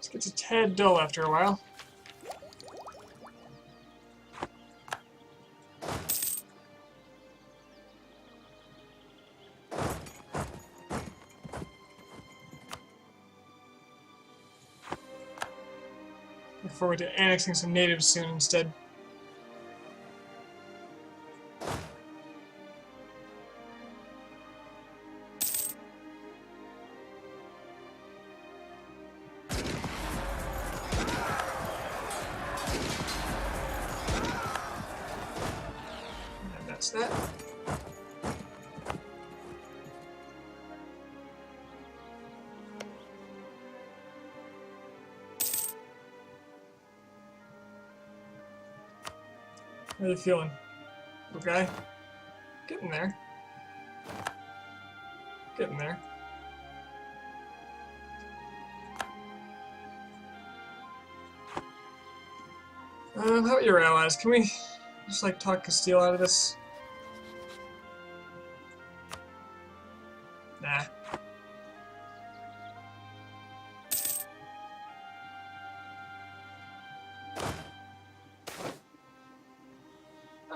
This gets a tad dull after a while. Look forward to annexing some natives soon instead. And that's that. How are you feeling, little guy? Getting there. Getting there. How about your allies? Can we just like talk Castile out of this? Nah.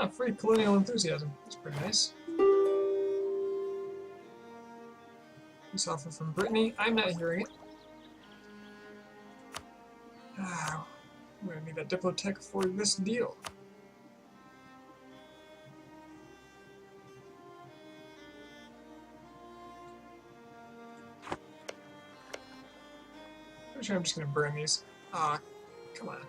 Oh, free colonial enthusiasm. That's pretty nice. This offer from Brittany. I'm not hearing it. Ah, I'm gonna need that Diplotech for this deal. Pretty sure I'm just gonna burn these. Ah, come on.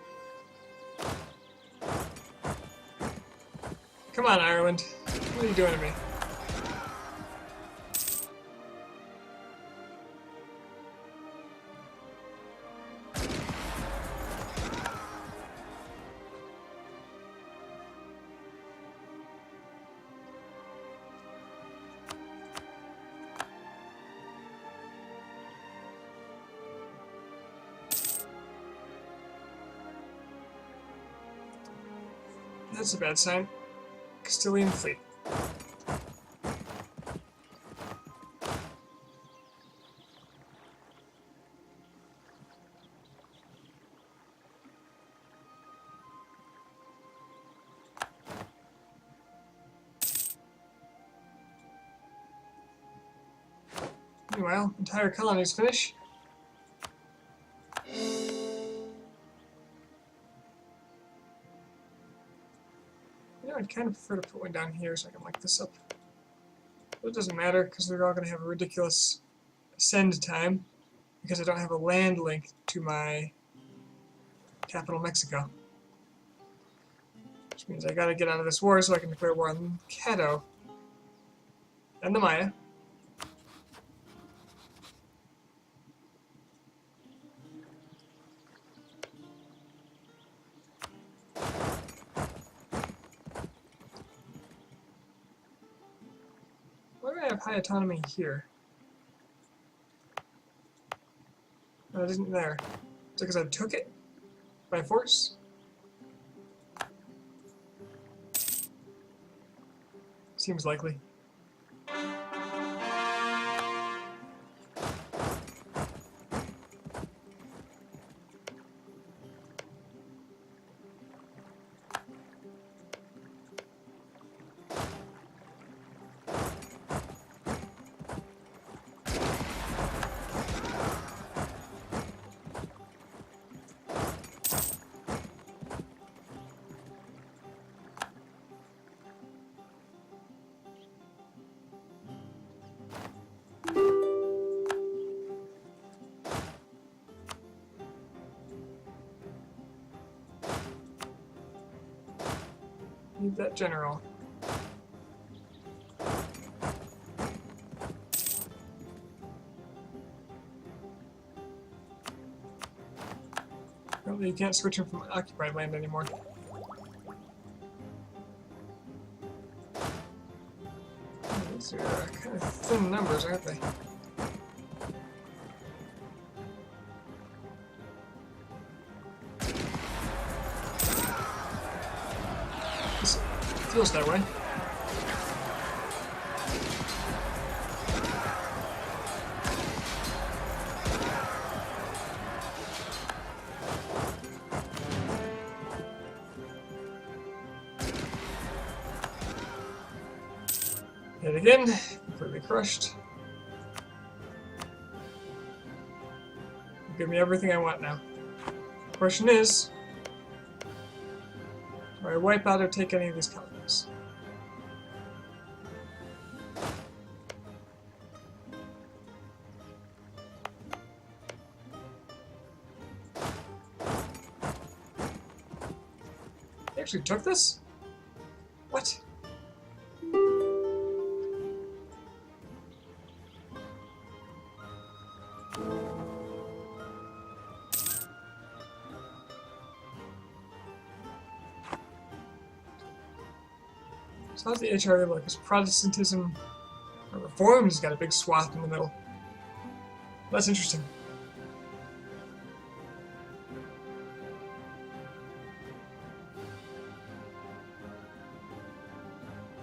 Come on, Ireland. What are you doing to me? That's a bad sign. Castilian fleet. Meanwhile, entire colonies finish. I'd kind of prefer to put one down here so I can light this up. But it doesn't matter because they're all going to have a ridiculous send time because I don't have a land link to my capital, Mexico. Which means I gotta get out of this war so I can declare war on Caddo and the Maya. Why do I have high autonomy here? No, it isn't there. Is it because I took it by force? Seems likely. Need that general. Apparently you can't switch him from occupied land anymore. These are kind of thin numbers, aren't they? Feels that way. Hit again. Completely crushed. Give me everything I want now. Question is, do I wipe out or take any of these colonies? They actually took this? What? So how's the HRA look? Is Protestantism or Reformed has got a big swath in the middle. That's interesting.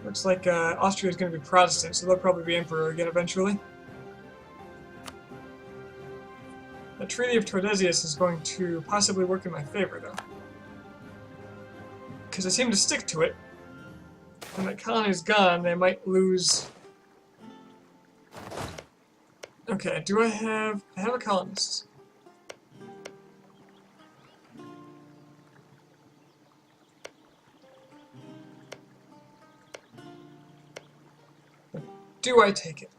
Looks like Austria is going to be Protestant, so they'll probably be emperor again eventually. The Treaty of Tordesillas is going to possibly work in my favor, though. Because I seem to stick to it. When that colony's gone, they might lose... Okay, do I have a colonist? Do I take it?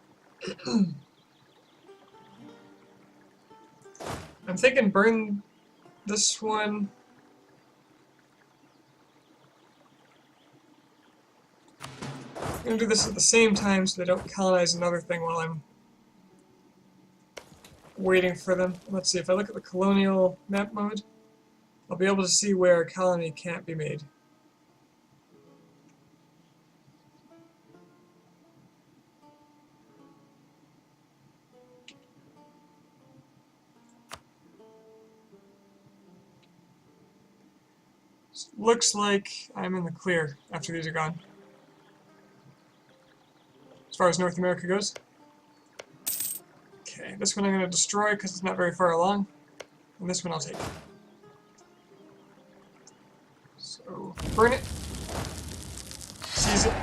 I'm thinking burn this one. I'm gonna do this at the same time so they don't colonize another thing while I'm waiting for them. Let's see, if I look at the colonial map mode, I'll be able to see where a colony can't be made. Looks like I'm in the clear after these are gone. As far as North America goes. Okay, this one I'm going to destroy because it's not very far along. And this one I'll take. So, burn it. Seize it.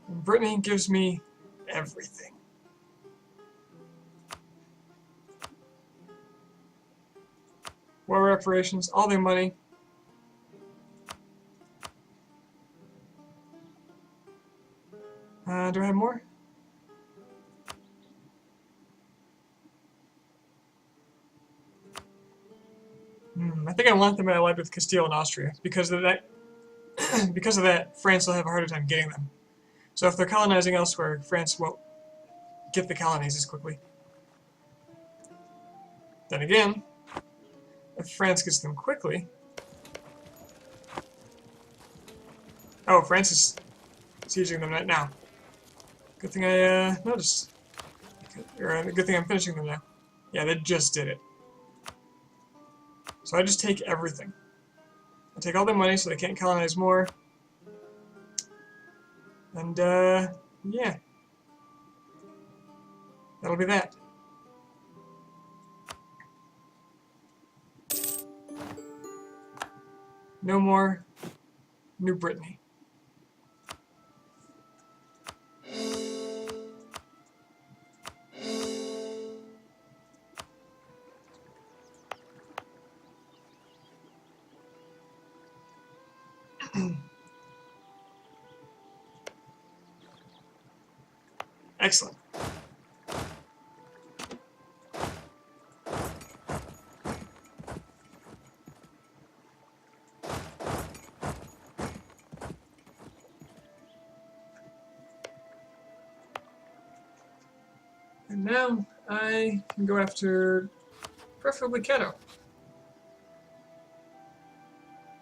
And Brittany gives me everything. War reparations, all their money. Do I have more? I think I want them allied with Castile and Austria because of that. Because of that, France will have a harder time getting them. So if they're colonizing elsewhere, France won't get the colonies as quickly. Then again, if France gets them quickly... Oh, France is sieging them right now. Good thing I noticed. Or good thing I'm finishing them now. Yeah, they just did it. So I just take everything. I take all their money so they can't colonize more. And, yeah. That'll be that. No more New Brittany. Excellent. And now I can go after preferably Keto,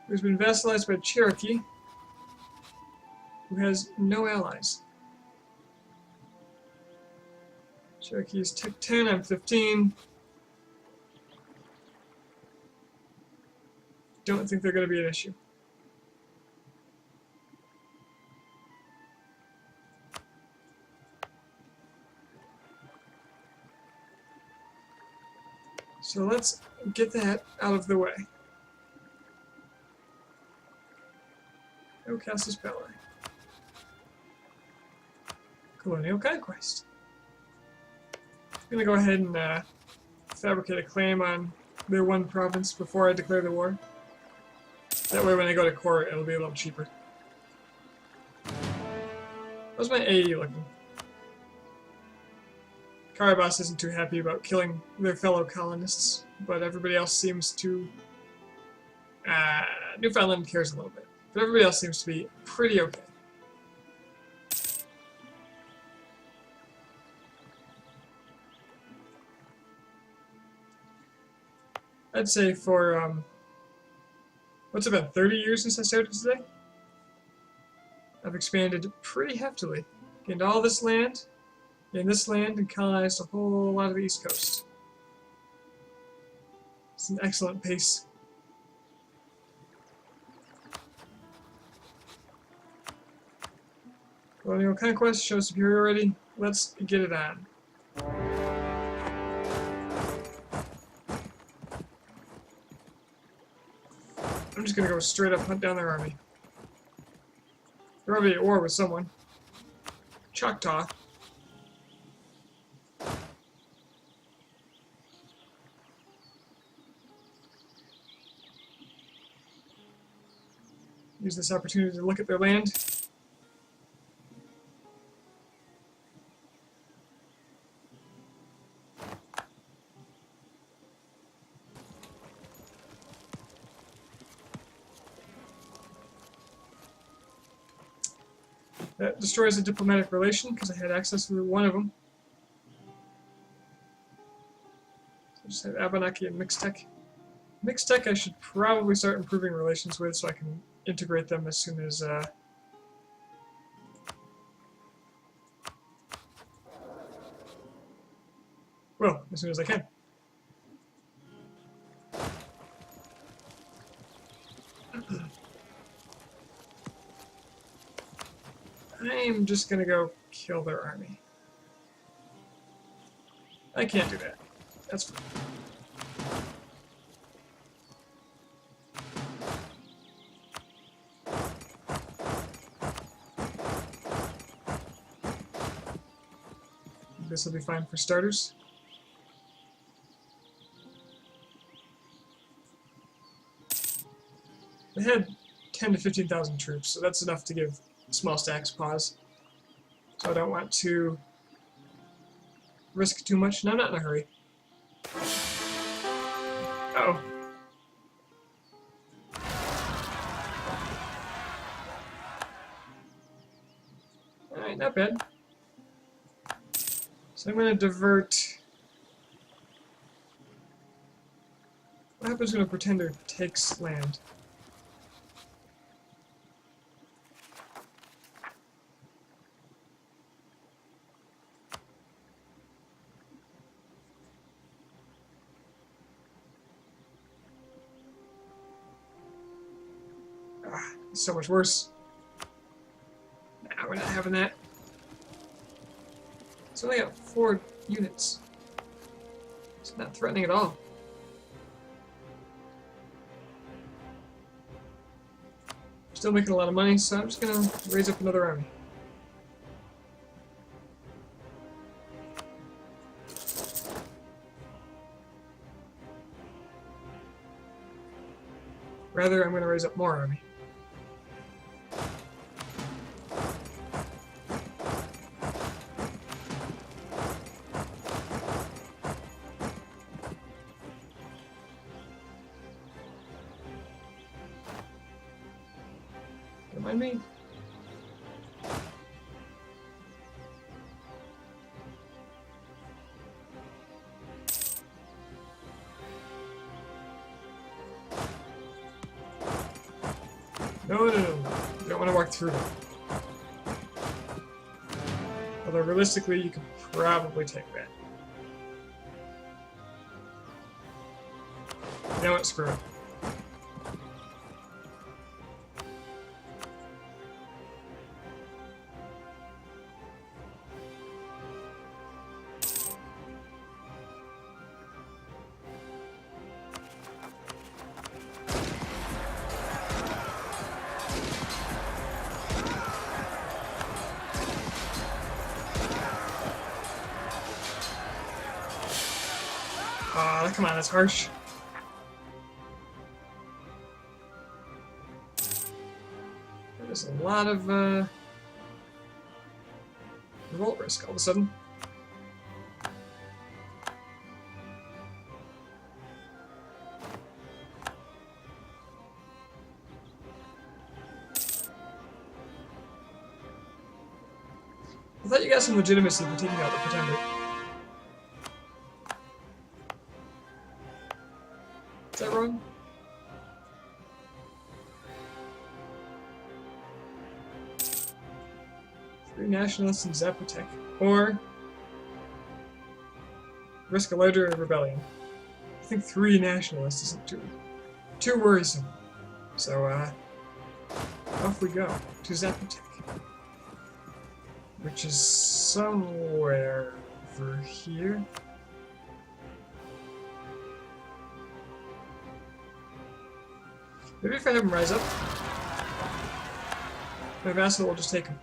who's been vassalized by Cherokee, who has no allies. Cherokee's tick 10, I'm 15. Don't think they're going to be an issue. So let's get that out of the way. No Casus Belli. Colonial Conquest. I'm gonna go ahead and fabricate a claim on their one province before I declare the war. That way when I go to court, it'll be a little cheaper. How's my AE looking? Karabas isn't too happy about killing their fellow colonists, but everybody else seems to... Newfoundland cares a little bit, but everybody else seems to be pretty okay. I'd say for, what's it been, 30 years since I started today? I've expanded pretty heftily. Gained all this land, gained this land, and colonized a whole lot of the East Coast. It's an excellent pace. Colonial Conquest shows superiority. Let's get it on. I'm just gonna go straight up hunt down their army. They're already at war with someone. Choctaw. Use this opportunity to look at their land. That destroys a diplomatic relation because I had access to one of them. So I just have Abenaki and Mixtec. Mixtec I should probably start improving relations with so I can integrate them as soon as well, as soon as I can. I'm just gonna go kill their army. I can't do that. That's fine. This will be fine for starters. They had 10 to 15,000 troops, so that's enough to give small stacks pause. So I don't want to risk too much, and I'm not in a hurry. Uh-oh. Alright, not bad. So I'm going to divert... What happens when a pretender takes land? It's so much worse. Nah, we're not having that. So I got 4 units. It's not threatening at all. Still making a lot of money, so I'm just gonna raise up another army. Rather, I'm gonna raise up more army. Don't mind me. No. You don't want to walk through them. Although realistically, you could probably take that. You know what? Screw it. come on, that's harsh. There's a lot of revolt risk all of a sudden. I thought you got some legitimacy for taking out the Pretender. Is that wrong? Three nationalists in Zapotec. Or risk a larger rebellion. I think 3 nationalists isn't too worrisome. So off we go to Zapotec. Which is somewhere over here. Maybe if I have him rise up, my vassal will just take him.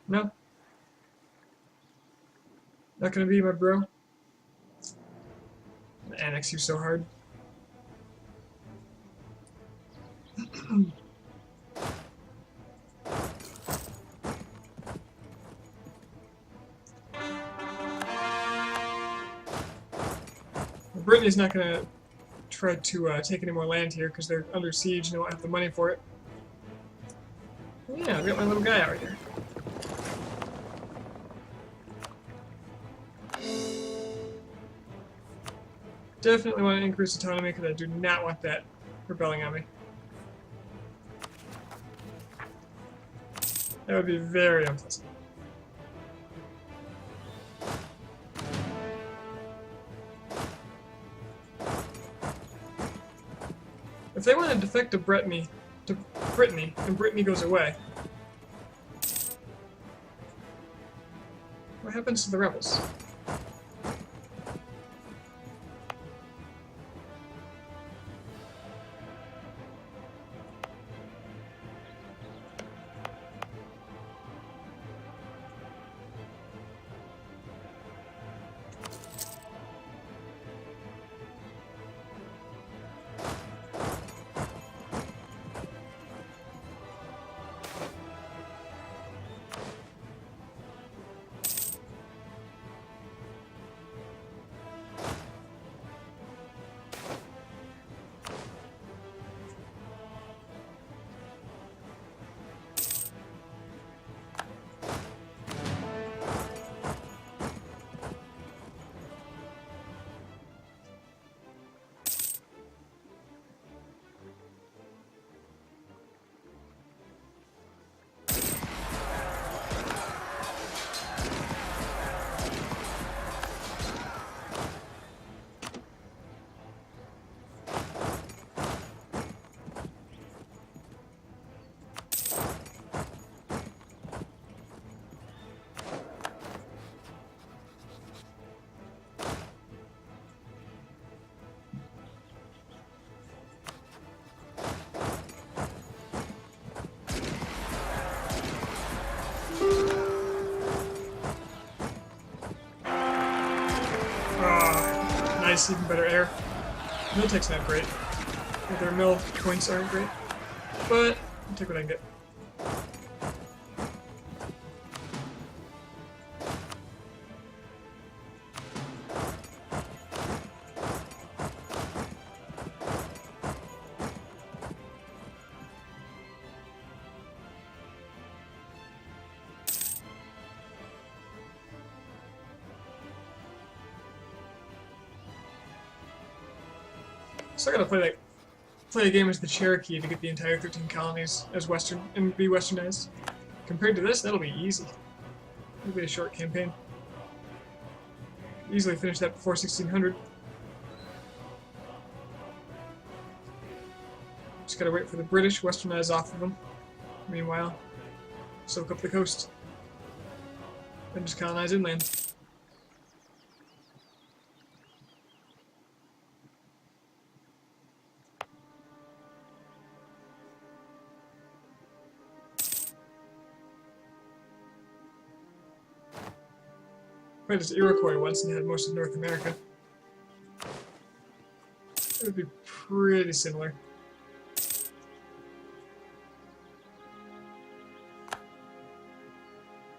No. Not gonna be my bro. I'm gonna annex you so hard. Brittany's not going to try to take any more land here because they're under siege and they won't have the money for it. Yeah, I've got my little guy out here. Definitely want to increase autonomy because I do not want that rebelling on me. That would be very unpleasant. If they want to defect to Brittany, and Brittany goes away, what happens to the rebels? Nice, even better air. Miltech's not great. Their mill points aren't great. But I'll take what I can get. So I gotta play a game as the Cherokee to get the entire 13 colonies as Western and be Westernized. Compared to this, that'll be easy. It'll be a short campaign. Easily finish that before 1600. Just gotta wait for the British, Westernize off of them. Meanwhile, soak up the coast. Then just colonize inland. quite as Iroquois once and had most of North America. It would be pretty similar.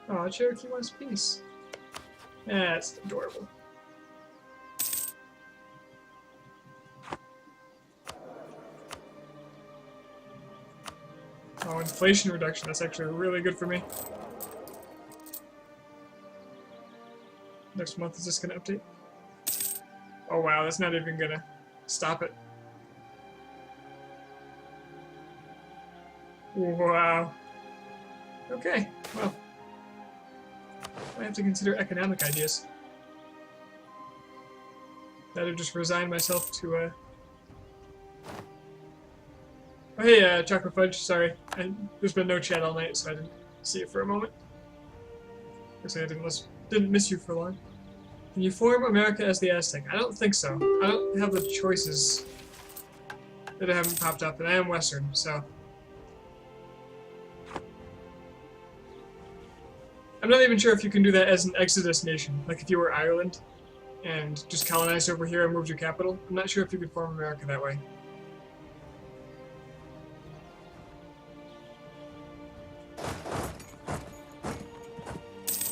Oh, Cherokee wants peace. That's adorable. Oh, inflation reduction. That's actually really good for me. Next month, is this going to update? Oh wow, that's not even going to stop it. Wow. Okay, well. I have to consider economic ideas. Better just resign myself to, Oh hey, Chocolate Fudge, sorry. There's been no chat all night, so I didn't see it for a moment. Looks like I didn't miss you for long. Can you form America as the Aztec? I don't think so. I don't have the choices that haven't popped up, and I am Western, so... I'm not even sure if you can do that as an Exodus nation, like if you were Ireland and just colonized over here and moved your capital. I'm not sure if you could form America that way.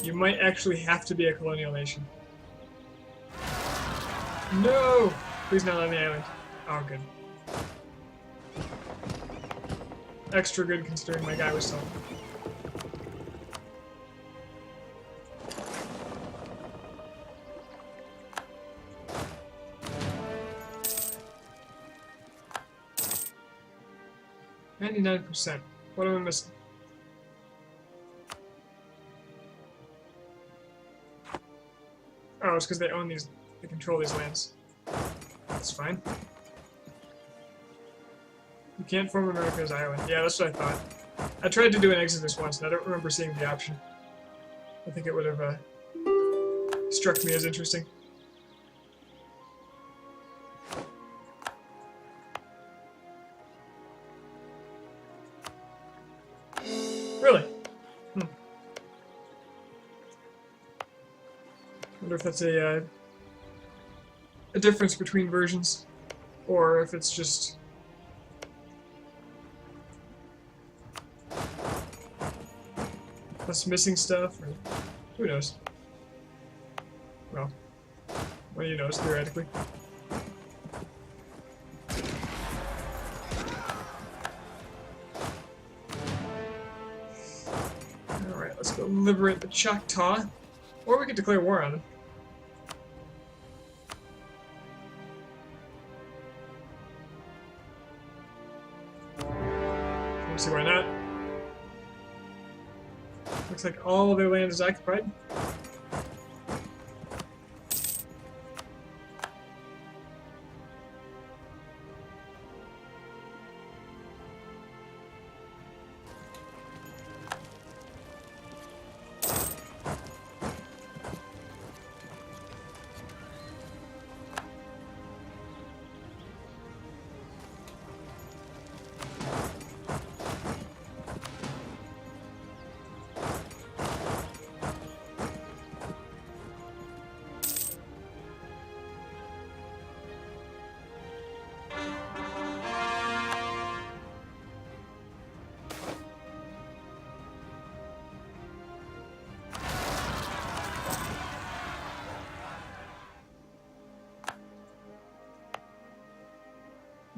You might actually have to be a colonial nation. No! Please not on the island. Oh, good. Extra good considering my guy was still. %. What am I missing? Oh, it's because they own these, they control these lands. That's fine. You can't form America as Ireland. Yeah, that's what I thought. I tried to do an Exodus once, and I don't remember seeing the option. I think it would have struck me as interesting. Really? I wonder if that's a difference between versions, or if it's just us missing stuff, or who knows? Well, one of you knows, theoretically. Alright, let's go liberate the Choctaw, or we could declare war on them. Let's see why not. Looks like all of their land is occupied.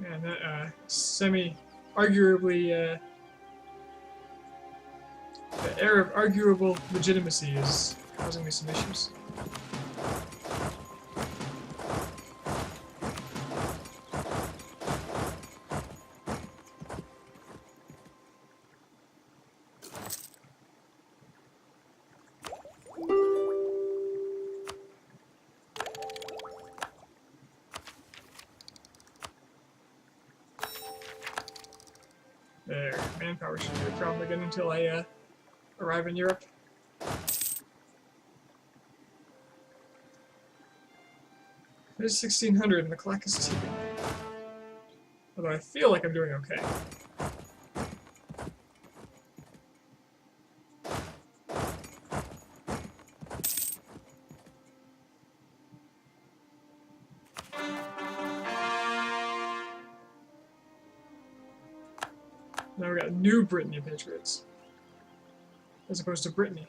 And that arguably, the air of arguable legitimacy is causing me some issues. There, manpower shouldn't be a problem again until I arrive in Europe. It is 1600 and the clock is ticking. Although I feel like I'm doing okay. Now we got New Brittany Patriots, as opposed to Brittany.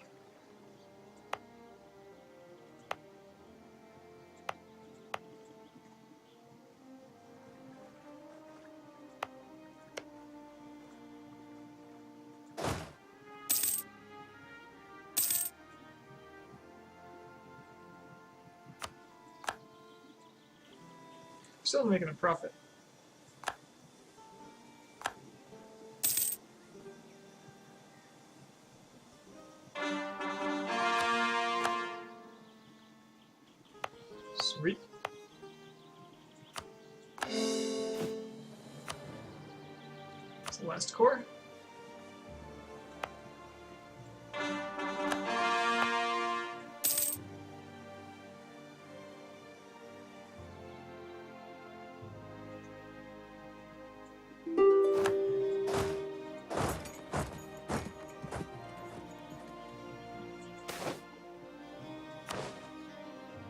Still making a profit. Sweet. That's the last core.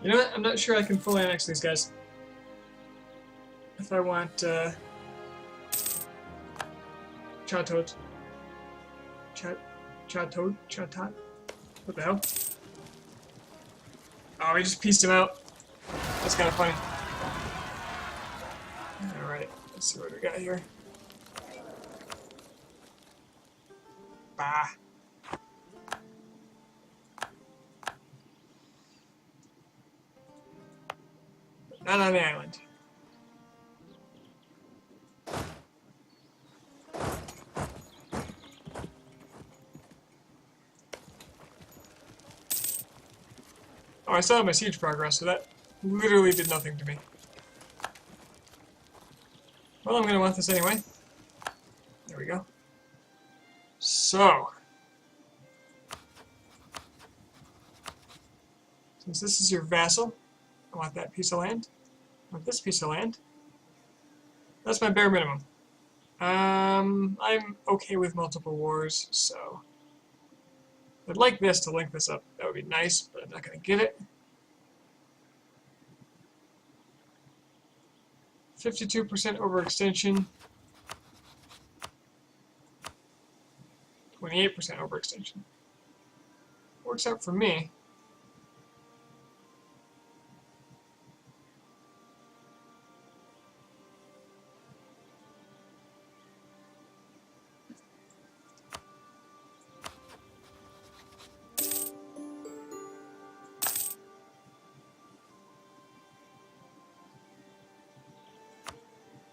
You know what? I'm not sure I can fully annex these guys. If I want Chatot. Chatot? What the hell? Oh, we just pieced him out. That's kind of funny. Alright, let's see what we got here. Bah. Not on the island. Oh, I still have my siege progress, so that literally did nothing to me. Well, I'm going to want this anyway. There we go. So, since this is your vassal, I want that piece of land. I want this piece of land. That's my bare minimum. I'm okay with multiple wars, so I'd like this to link this up. That would be nice, but I'm not going to get it. 52% overextension. 28% overextension. Works out for me.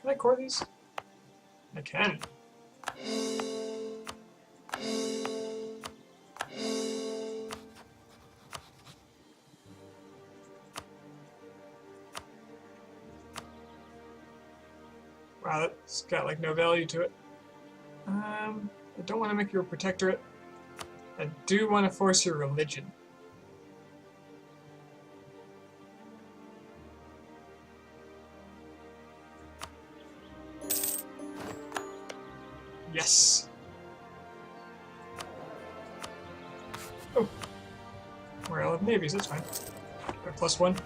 Can I core these? I can. Wow, that's got like no value to it. I don't want to make you a protectorate. I do want to force your religion. Yes. Oh. Well, of navies, that's fine. Or +1.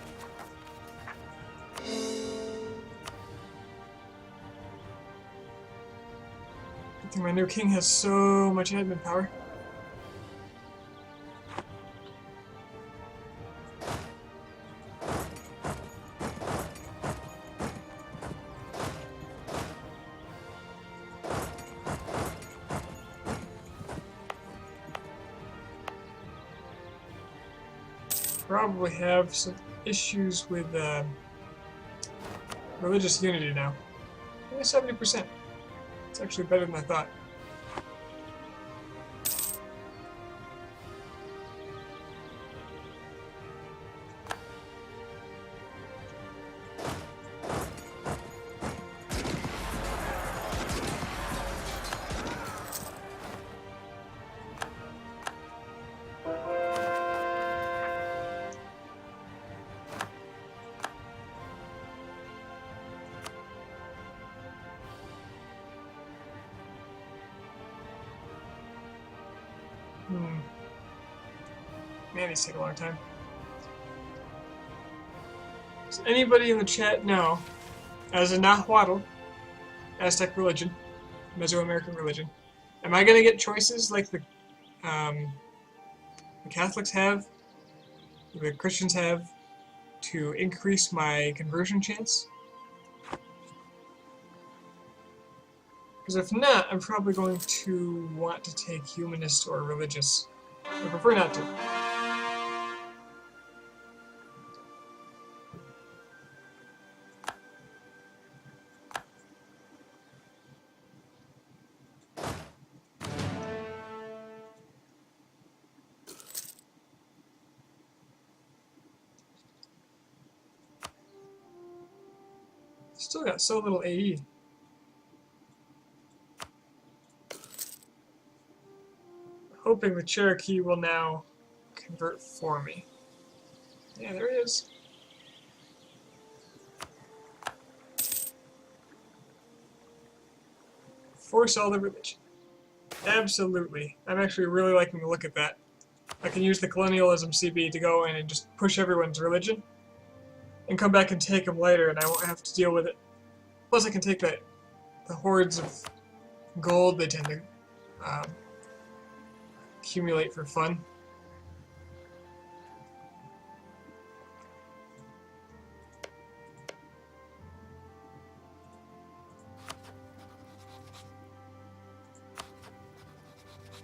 Good thing my new king has so much admin power. Probably have some issues with religious unity now. Only 70%. It's actually better than I thought. Man, these take a long time. Does anybody in the chat know, as a Nahuatl, Aztec religion, Mesoamerican religion. Am I going to get choices like the Catholics have, the Christians have, to increase my conversion chance? Because if not, I'm probably going to want to take humanist or religious. I prefer not to. Still got so little AE. Hoping the Cherokee will now convert for me. Yeah, there he is. Force all the religion. Absolutely. I'm actually really liking the look at that. I can use the colonialism CB to go in and just push everyone's religion and come back and take them later, and I won't have to deal with it. Plus I can take the hordes of gold they tend to accumulate for fun.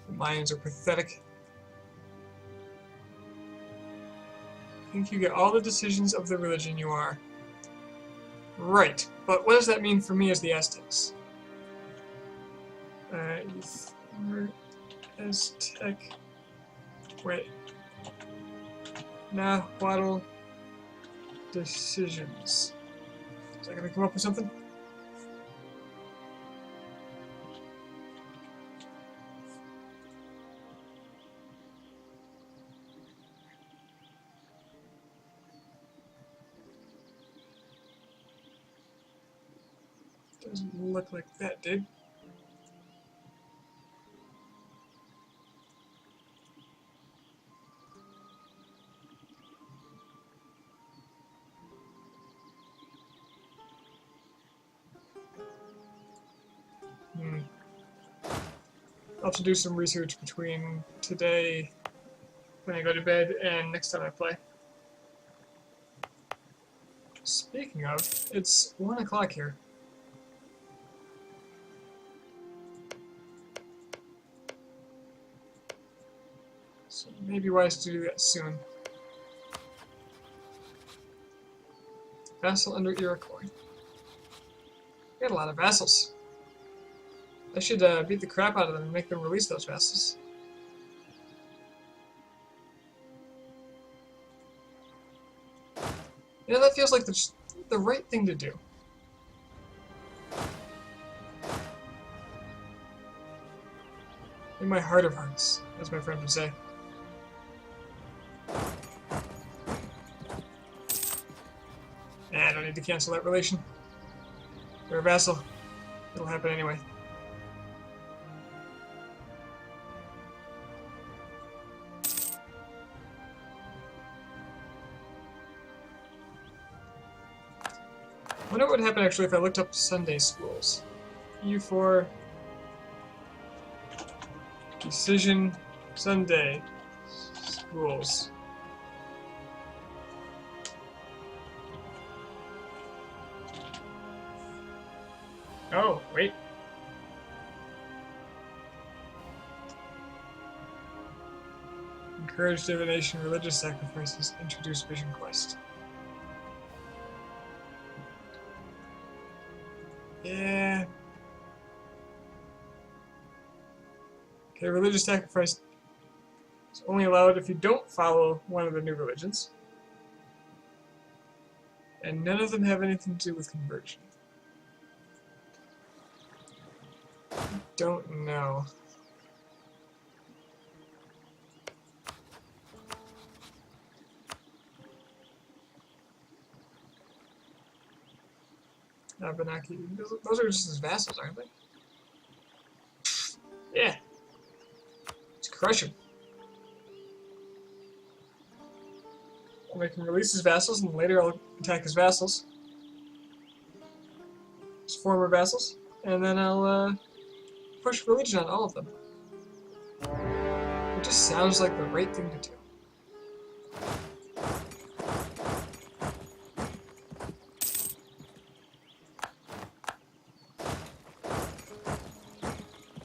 The Mayans are pathetic. I think you get all the decisions of the religion you are. Right, but what does that mean for me as the Aztecs? Aztec. Wait. Nahuatl decisions. Is that gonna come up with something? Doesn't look like that did. I'll have to do some research between today, when I go to bed, and next time I play. Speaking of, it's 1 o'clock here. So it may be wise to do that soon. Vassal under Iroquois. We got a lot of vassals. I should beat the crap out of them and make them release those vassals. You know, that feels like the right thing to do. In my heart of hearts, as my friend would say. Nah, I don't need to cancel that relation. They're a vassal. It'll happen anyway. I wonder what would happen actually if I looked up Sunday schools. U4 Decision Sunday schools. Oh, wait. Encourage divination, religious sacrifices, introduce Vision Quest. Yeah. Okay, religious sacrifice is only allowed if you don't follow one of the new religions. And none of them have anything to do with conversion. Don't know. Abenaki. Those are just his vassals, aren't they? Yeah. Let's crush him. I'll make him release his vassals, and later I'll attack his vassals. His former vassals. And then I'll push religion on all of them. It just sounds like the right thing to do.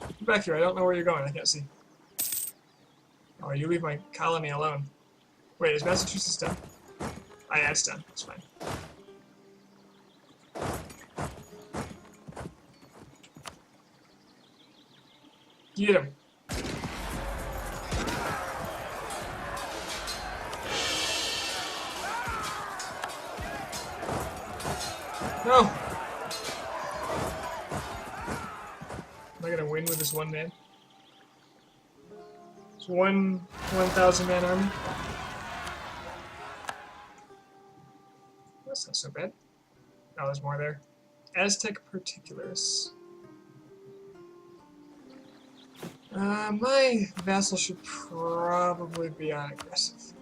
Get back here, I don't know where you're going, I can't see. Oh, you leave my colony alone. Wait, is Massachusetts done? Oh yeah, it's done, it's fine. Get him. No! Am I gonna win with this one man? It's 1,000 man army. That's not so bad. Oh, there's more there. Aztec particulars. My vassal should probably be on aggressive.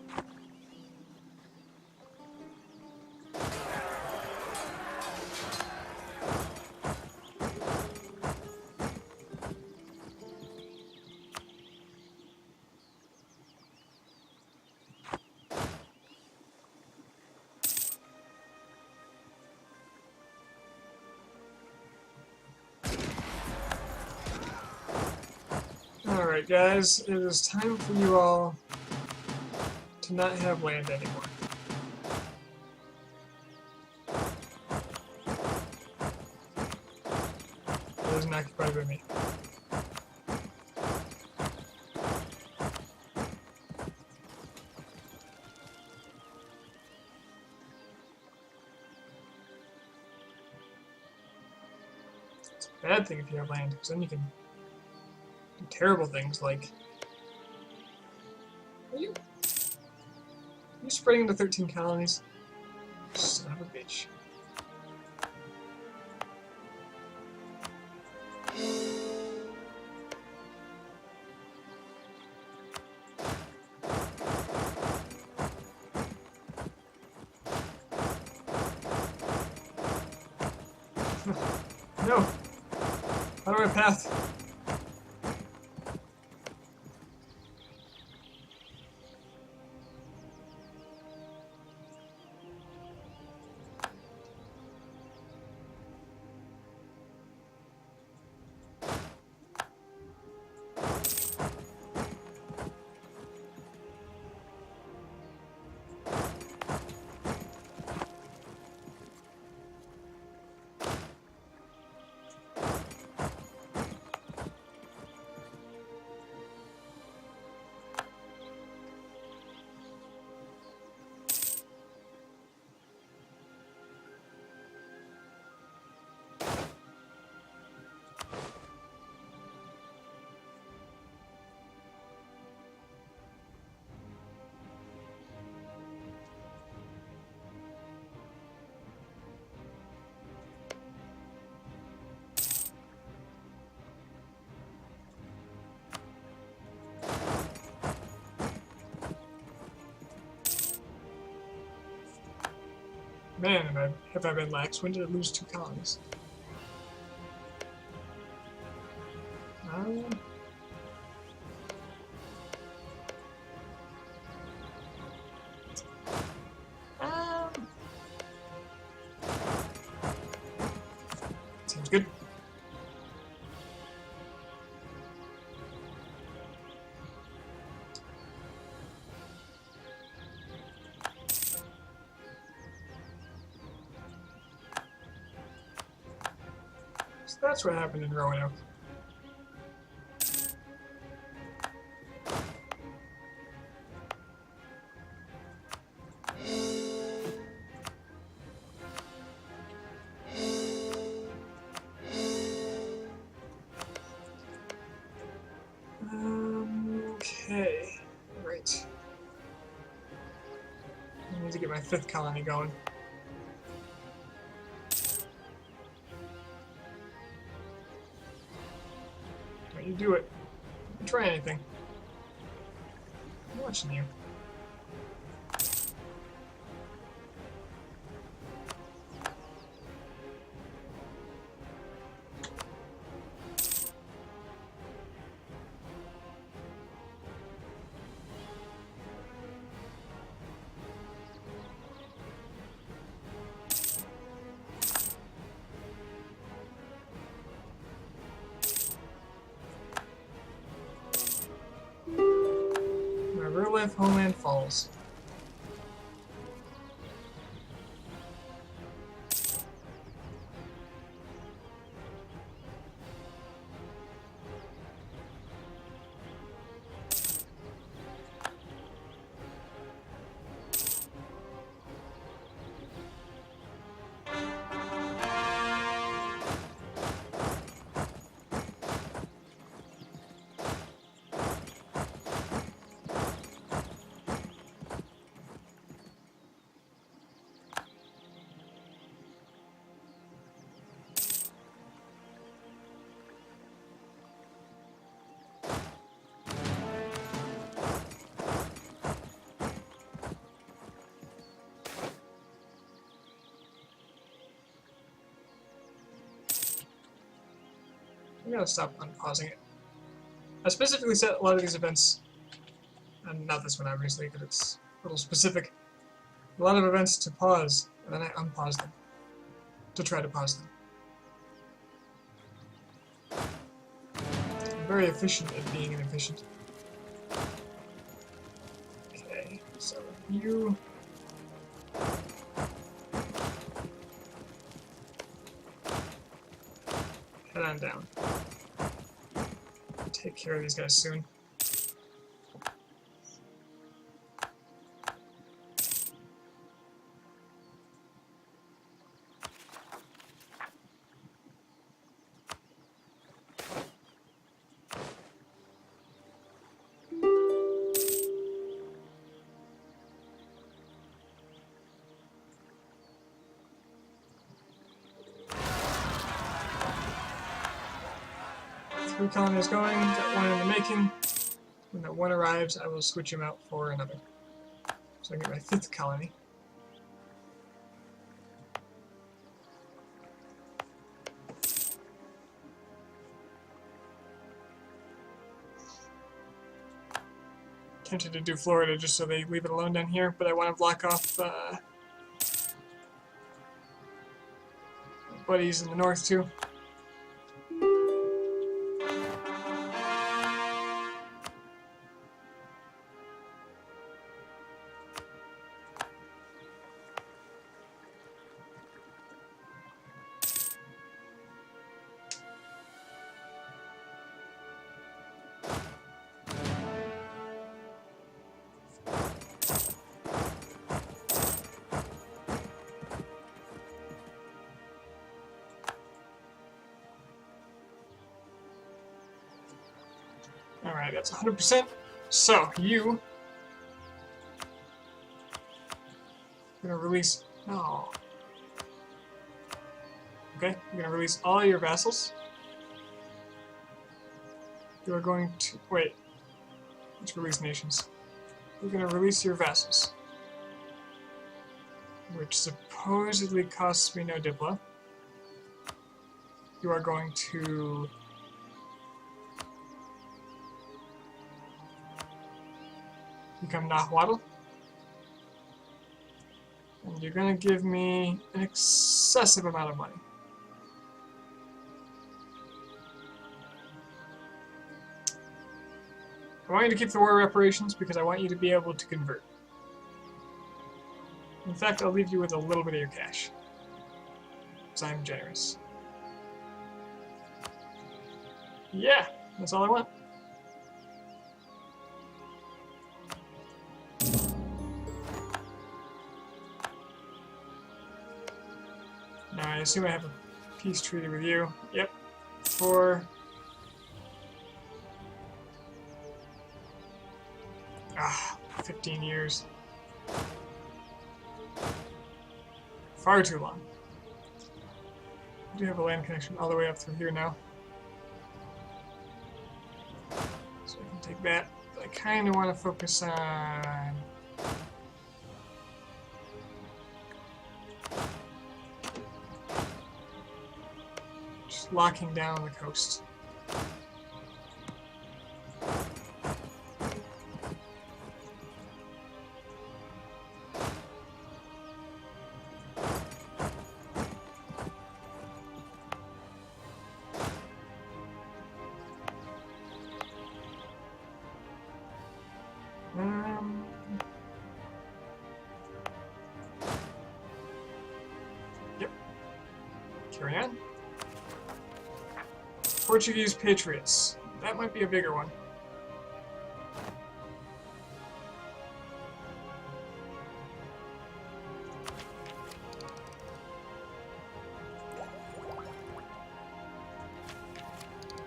Alright guys, it is time for you all to not have land anymore. It isn't occupied by me. It's a bad thing if you have land, because then you can do terrible things like... Are you spreading into 13 colonies? Son of a bitch. No! Out of my path! Man, have I been lax? When did it lose 2 colonies? Seems good. So that's what happened in Roanoke. Okay, right. I need to get my 5th colony going. Don't you do it. Don't try anything. I'm watching you. if Homeland falls. I gotta stop unpausing it. I specifically set a lot of these events, and not this one obviously, because it's a little specific. A lot of events to pause, and then I unpause them to try to pause them. I'm very efficient at being inefficient. Okay, so you. Head on down. Take care of these guys soon. Three colonies going, got one in the making. When that one arrives, I will switch him out for another. So I get my 5th colony. Tempted to do Florida just so they leave it alone down here, but I want to block off buddies in the north too. Alright, that's 100%. So, you... gonna release... No. Okay, you're gonna release all your vassals. You are going to... Wait. Let's release nations. You're gonna release your vassals. Which supposedly costs me no Diplo. You are going to... become Nahuatl. And you're gonna give me an excessive amount of money. I want you to keep the war reparations because I want you to be able to convert. In fact, I'll leave you with a little bit of your cash. Because I'm generous. Yeah, that's all I want. Now I assume I have a peace treaty with you. Yep. For 15 years. Far too long. I do have a land connection all the way up through here now. So I can take that. But I kind of want to focus on... just locking down the coast. Carry on. Portuguese Patriots. That might be a bigger one.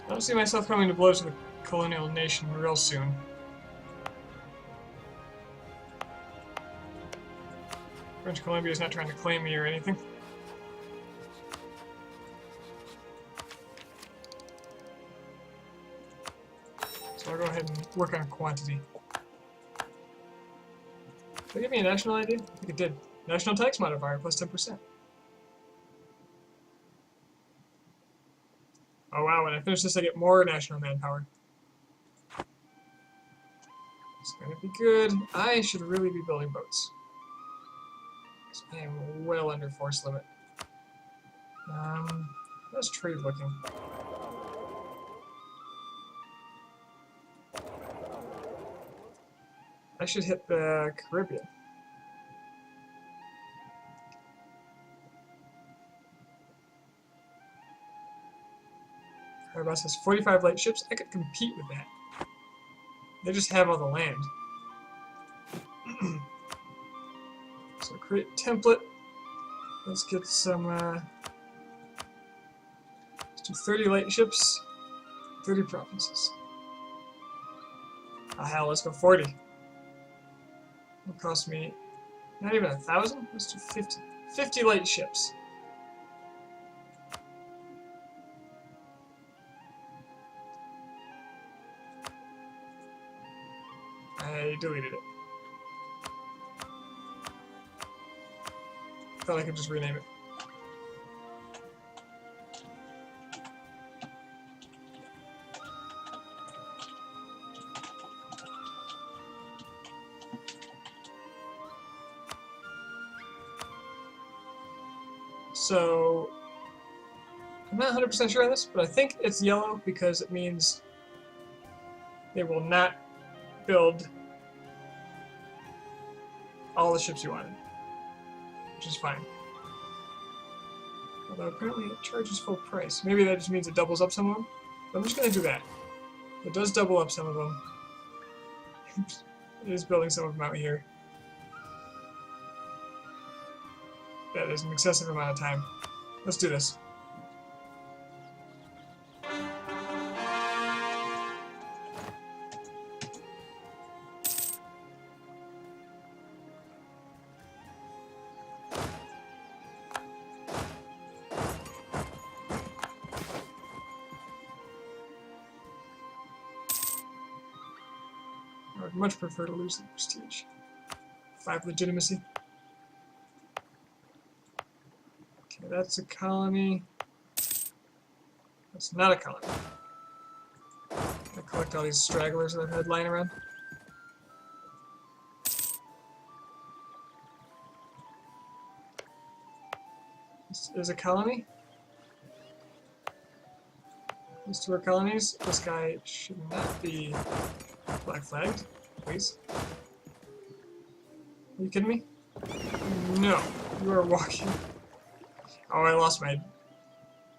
I don't see myself coming to blows with a colonial nation real soon. French Columbia is not trying to claim me or anything. So I'll go ahead and work on quantity. Did it give me a national ID? I think it did. National tax modifier plus 10%. Oh wow, when I finish this I get more national manpower. It's gonna be good. I should really be building boats. I am well under force limit. How's trade looking? I should hit the Caribbean. Barbados has 45 light ships. I could compete with that. They just have all the land. So create template. Let's get some, let's do 30 light ships, 30 provinces. Ah hell, let's go 40. It'll cost me not even 1,000, let's do 50. 50 light ships. I deleted it. Thought I could just rename it. So, I'm not 100% sure on this, but I think it's yellow because it means they will not build all the ships you wanted, which is fine. Although apparently it charges full price. Maybe that just means it doubles up some of them. But I'm just going to do that. It does double up some of them. It is building some of them out here. That is an excessive amount of time. Let's do this. I would much prefer to lose the prestige. 5 legitimacy. Okay, that's a colony. That's not a colony. I collect all these stragglers that I've had lying around. This is a colony. These 2 are colonies. This guy should not be black flagged, please. Are you kidding me? No, you are walking. Oh, I lost my...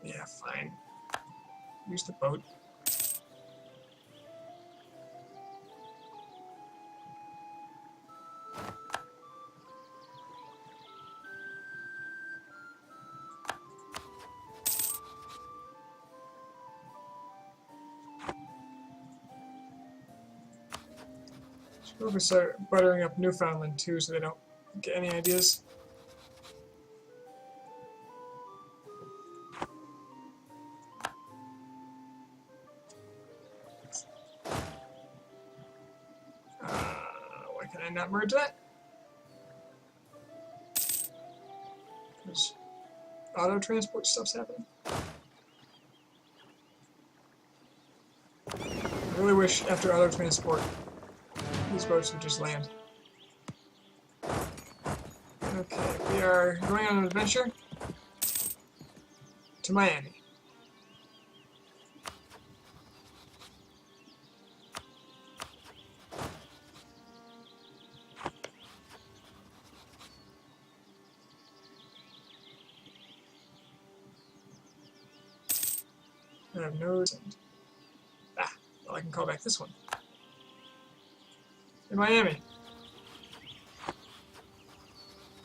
Yeah, fine. Use the boat. Should probably start buttering up Newfoundland too so they don't get any ideas. Why can I not merge that? Because auto transport stuff's happening. I really wish after auto transport these boats would just land. Okay, we are going on an adventure to Miami. have nodes. And, well, I can call back this one. In Miami.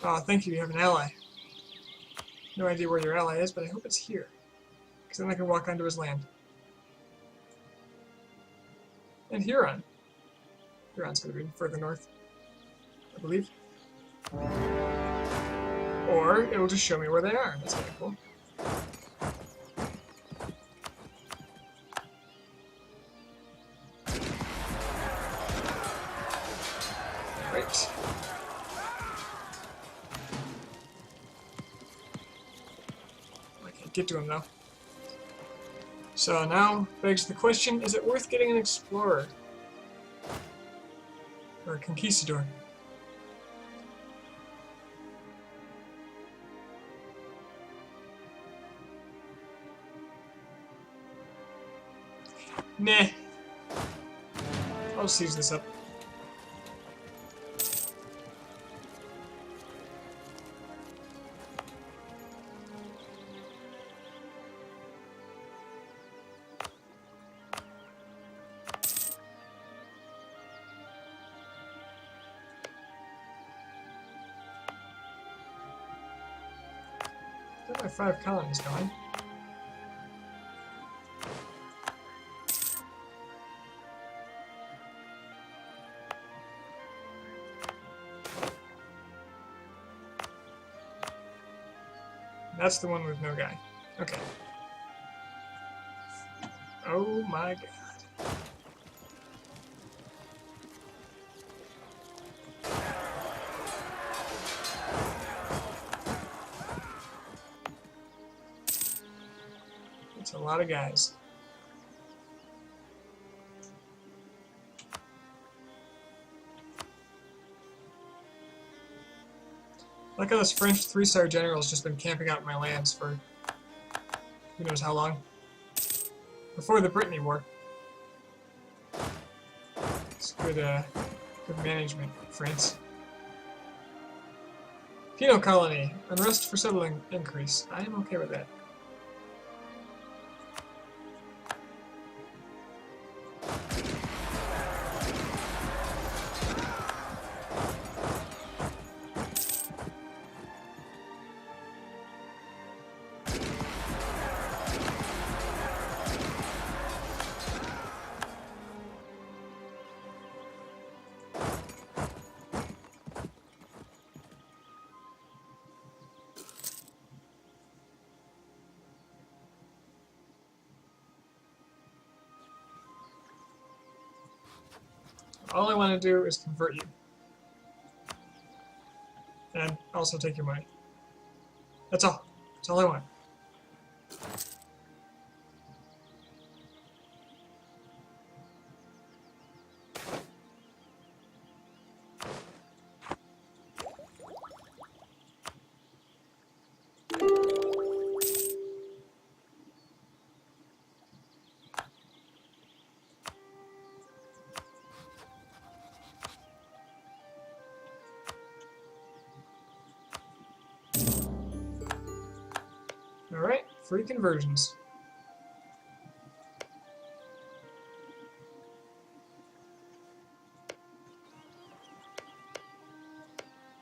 Oh, thank you, you have an ally. No idea where your ally is, but I hope it's here. Because then I can walk onto his land. And Huron. Huron's going to be further north, I believe. Or it'll just show me where they are. That's kind of cool. Right. I can't get to him though. So now begs the question, is it worth getting an explorer? Or a conquistador? Nah. I'll seize this up. There are 5 colonies going. That's the one with no guy. Okay. Oh my god. That's a lot of guys. Like how this French 3-star general's just been camping out in my lands for who knows how long. Before the Brittany War. It's good, good management, France. Penal colony. Unrest for settling increase. I am okay with that. All I want to do is convert you. And also take your money. That's all. That's all I want. Alright, free conversions.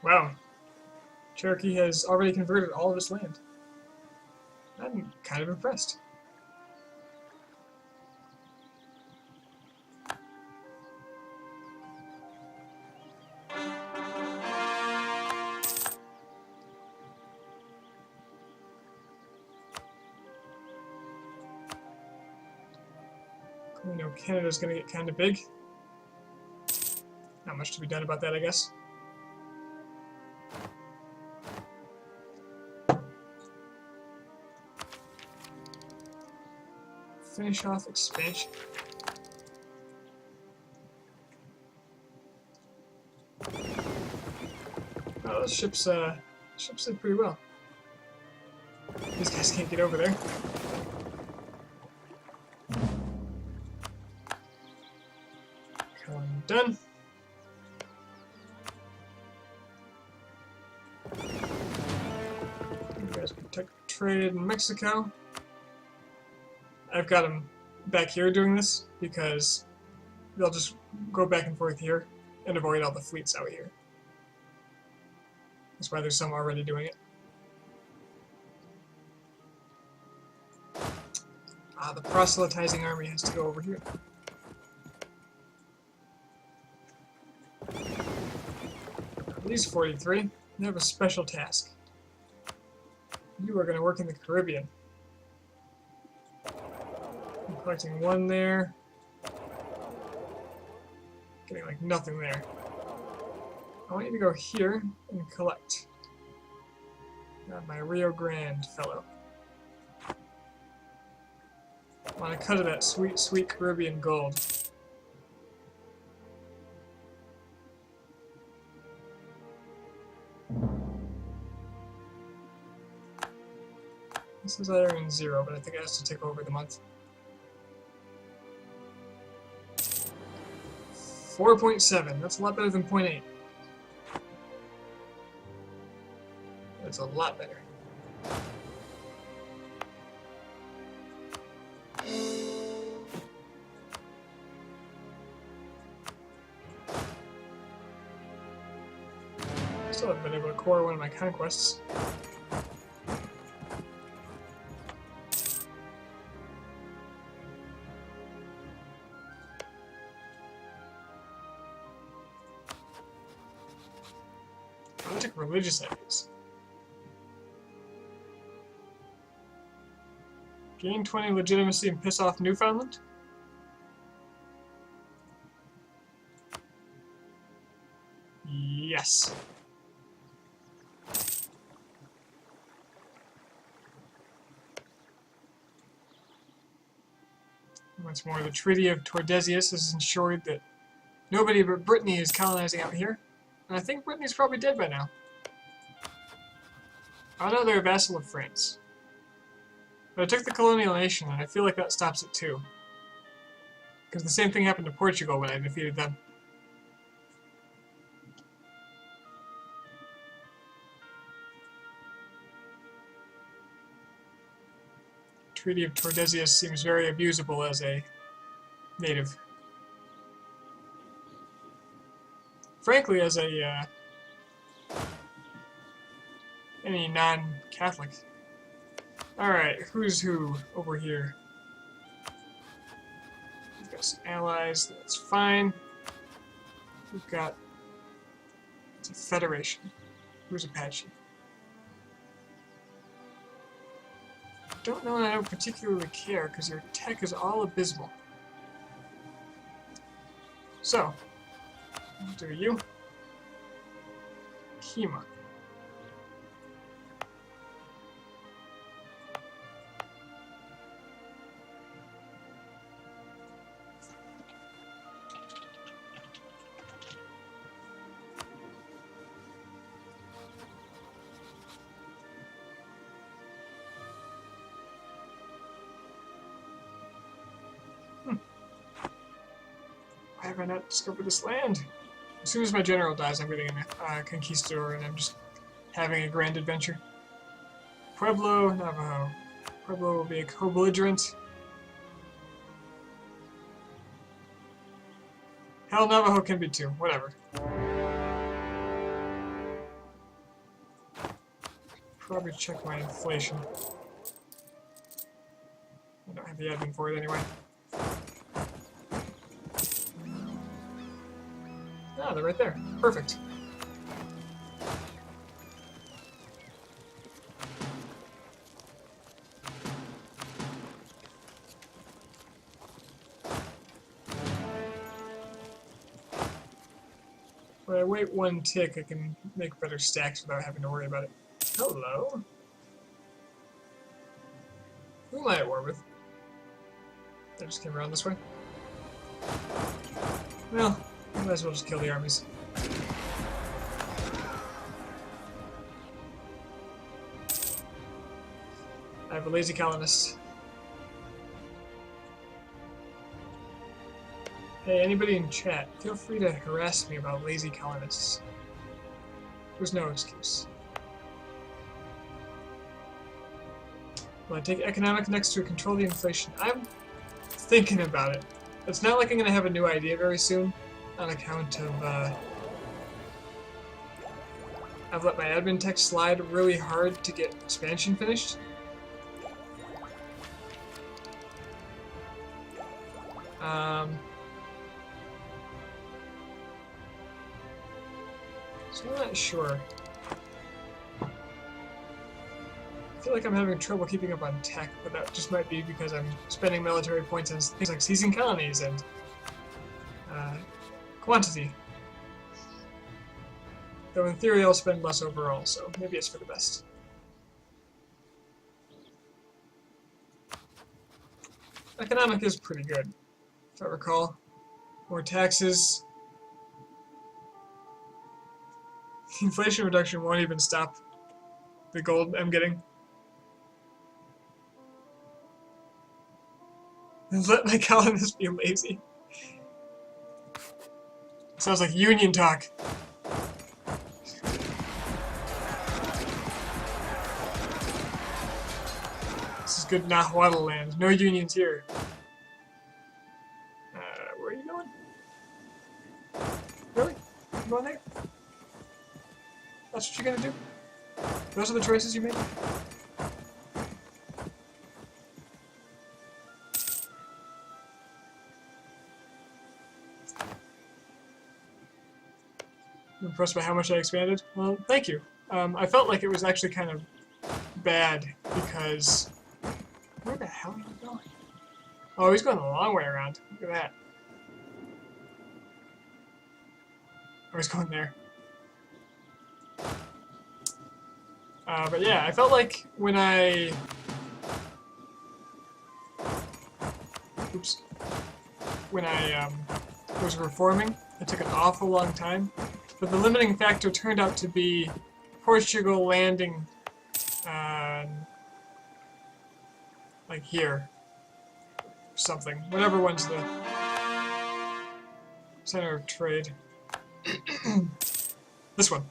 Wow. Cherokee has already converted all of his land. I'm kind of impressed. You know, Canada's gonna get kind of big. Not much to be done about that, I guess. Finish off expansion. Oh, those ships did pretty well. These guys can't get over there. Colony done. You guys protect trade in Mexico. I've got them back here doing this because they'll just go back and forth here and avoid all the fleets out here. That's why there's some already doing it. The proselytizing army has to go over here. These 43, they have a special task. You are going to work in the Caribbean. I'm collecting one there. Getting like nothing there. I want you to go here and collect. My Rio Grande fellow. I want a cut of that sweet, sweet Caribbean gold. This is iron 0, but I think it has to take over the month. 4.7, that's a lot better than 0.8. That's a lot better. Still haven't been able to core one of my conquests. Religious ideas. Gain 20 legitimacy and piss off Newfoundland? Yes. Once more, the Treaty of Tordesillas has ensured that nobody but Brittany is colonizing out here. And I think Brittany's probably dead by now. I know they're a vassal of France. But I took the colonial nation, and I feel like that stops it too. Because the same thing happened to Portugal when I defeated them. Treaty of Tordesillas seems very abusable as a native. Frankly, as a any non-Catholic. Alright, who's who over here? We've got some allies, that's fine. We've got... it's a federation. Who's Apache? I don't know and I don't particularly care, because your tech is all abysmal. So, do you? Kima. Why have I not discovered this land? As soon as my general dies, I'm getting a conquistador, and I'm just having a grand adventure. Pueblo, Navajo. Pueblo will be a co-belligerent. Hell, Navajo can be too. Whatever. Probably check my inflation. I don't have the admin for it anyway. Ah, they're right there. Perfect. When I wait one tick, I can make better stacks without having to worry about it. Hello? Who am I at war with? I just came around this way. Well, I might as well just kill the armies. I have a lazy colonist. Hey, anybody in chat, feel free to harass me about lazy colonists. There's no excuse. Will I take economic next to control the inflation? I'm thinking about it. It's not like I'm going to have a new idea very soon on account of, I've let my admin tech slide really hard to get expansion finished. So I'm not sure. I feel like I'm having trouble keeping up on tech, but that just might be because I'm spending military points on things like seizing colonies and quantity. Though in theory I'll spend less overall, so maybe it's for the best. Economic is pretty good, if I recall. More taxes. Inflation reduction won't even stop the gold I'm getting. Let my colonists be lazy. Sounds like union talk. This is good Nahuatl land. No unions here. Where are you going? Really? You going there? That's what you're gonna do? Those are the choices you made? I'm impressed by how much I expanded. Well, thank you. I felt like it was actually kind of bad because... Where the hell are you going? Oh, he's going the long way around. Look at that. Oh, he's going there. But yeah, I felt like when I... Oops. When I was reforming, it took an awful long time. But the limiting factor turned out to be Portugal landing like here. Something. Whatever one's the center of trade. This one.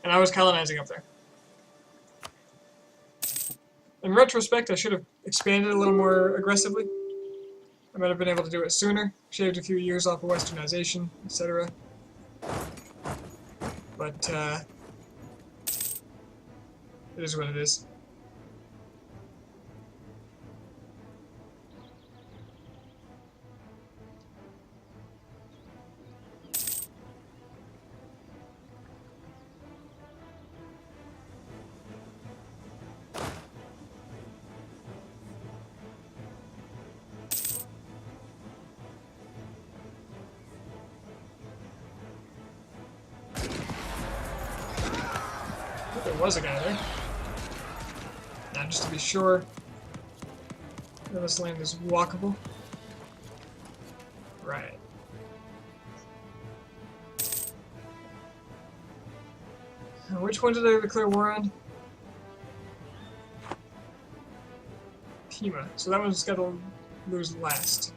And I was colonizing up there. In retrospect, I should have expanded a little more aggressively. I might have been able to do it sooner, shaved a few years off of westernization, etc. But, it is what it is. There was a guy there. Now, just to be sure that this land is walkable. Right. Now, which one did I declare war on? Pima. So that one's got to lose last.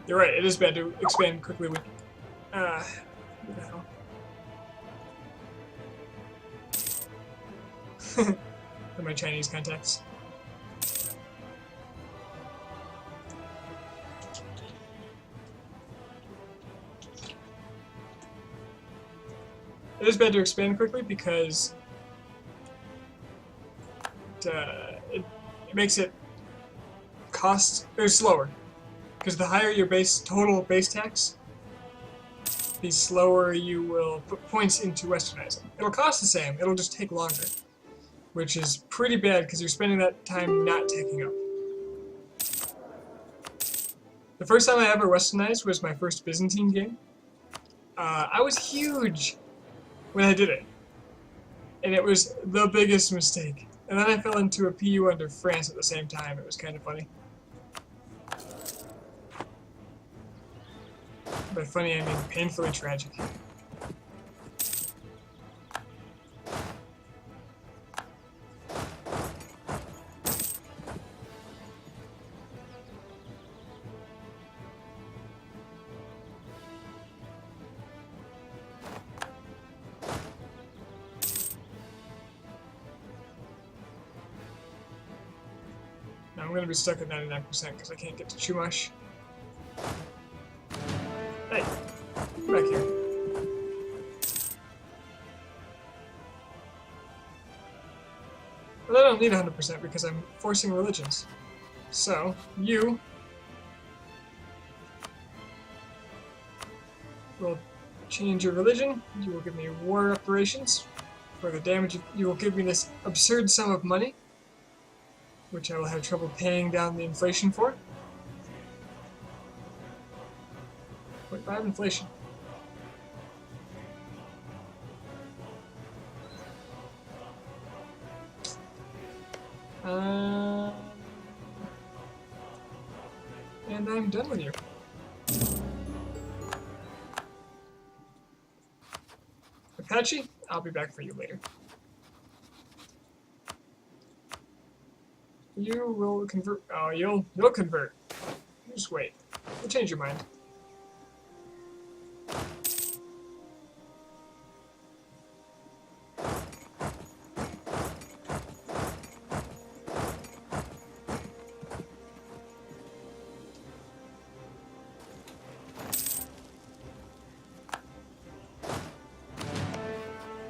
You're right, it is bad to expand quickly when... what the hell? And my Chinese contacts. It is bad to expand quickly because it makes it cost... or slower. Because the higher your total base tax, the slower you will put points into westernizing. It'll cost the same, it'll just take longer. Which is pretty bad because you're spending that time not taking up. The first time I ever westernized was my first Byzantine game. I was huge when I did it. And it was the biggest mistake. And then I fell into a PU under France at the same time. It was kind of funny. By funny, I mean painfully tragic. I'm gonna be stuck at 99% because I can't get to Chumash. Hey, come back here. But I don't need 100% because I'm forcing religions. So, you will change your religion. You will give me war reparations for the damage. You will give me this absurd sum of money, which I will have trouble paying down the inflation for. 0.5 inflation. And I'm done with you. Apache, I'll be back for you later. You will convert. Oh, you'll convert. Just wait. You'll change your mind.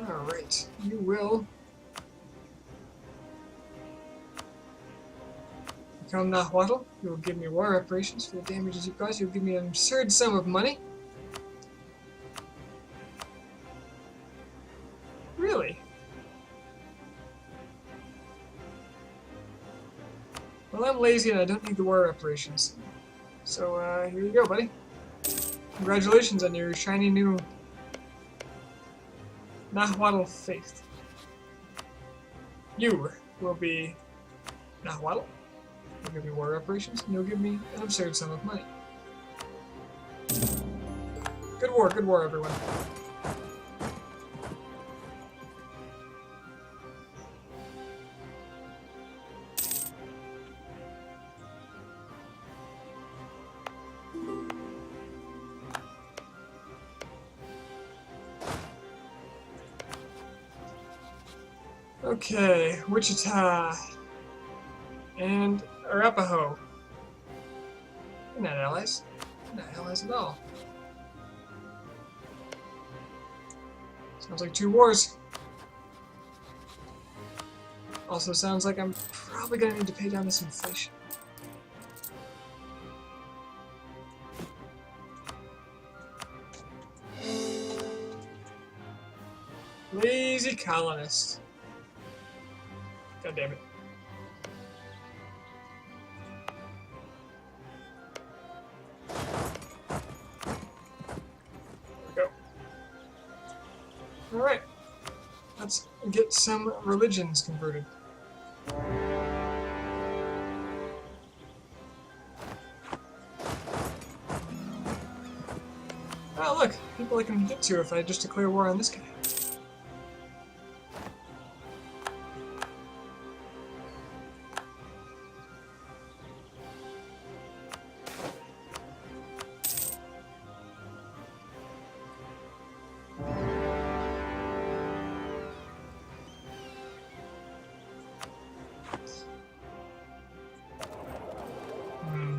Alright, you will become Nahuatl. You will give me war reparations for the damages you caused. You'll give me an absurd sum of money. Really? Well, I'm lazy and I don't need the war reparations. So, here you go, buddy. Congratulations on your shiny new Nahuatl faith. You will be Nahuatl. You'll give me war reparations, and you'll give me an absurd sum of money. Good war, everyone. Okay, Wichita and Arapaho. They're not allies. They're not allies at all. Sounds like 2 wars. Also sounds like I'm probably gonna need to pay down this inflation. Lazy colonist. God damn it. There we go. Alright. Let's get some religions converted. Oh look, people I can get to if I just declare war on this guy.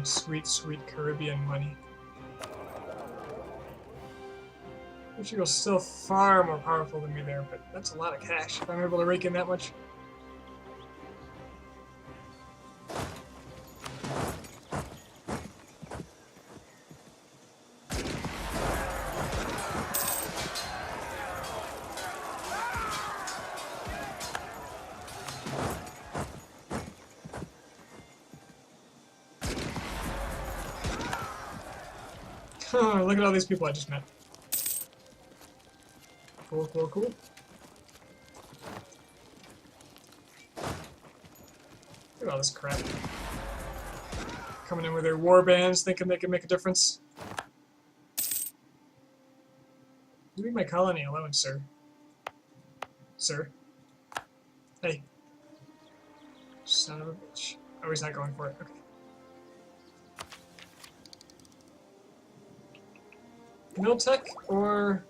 Sweet, sweet Caribbean money. Portugal's still far more powerful than me there, but that's a lot of cash if I'm able to rake in that much. Oh, look at all these people I just met. Cool, cool, cool. Look at all this crap. Coming in with their war bands, thinking they can make a difference. Leave my colony alone, sir. Sir. Hey. Son of a bitch. Oh, he's not going for it. Okay. Miltech or...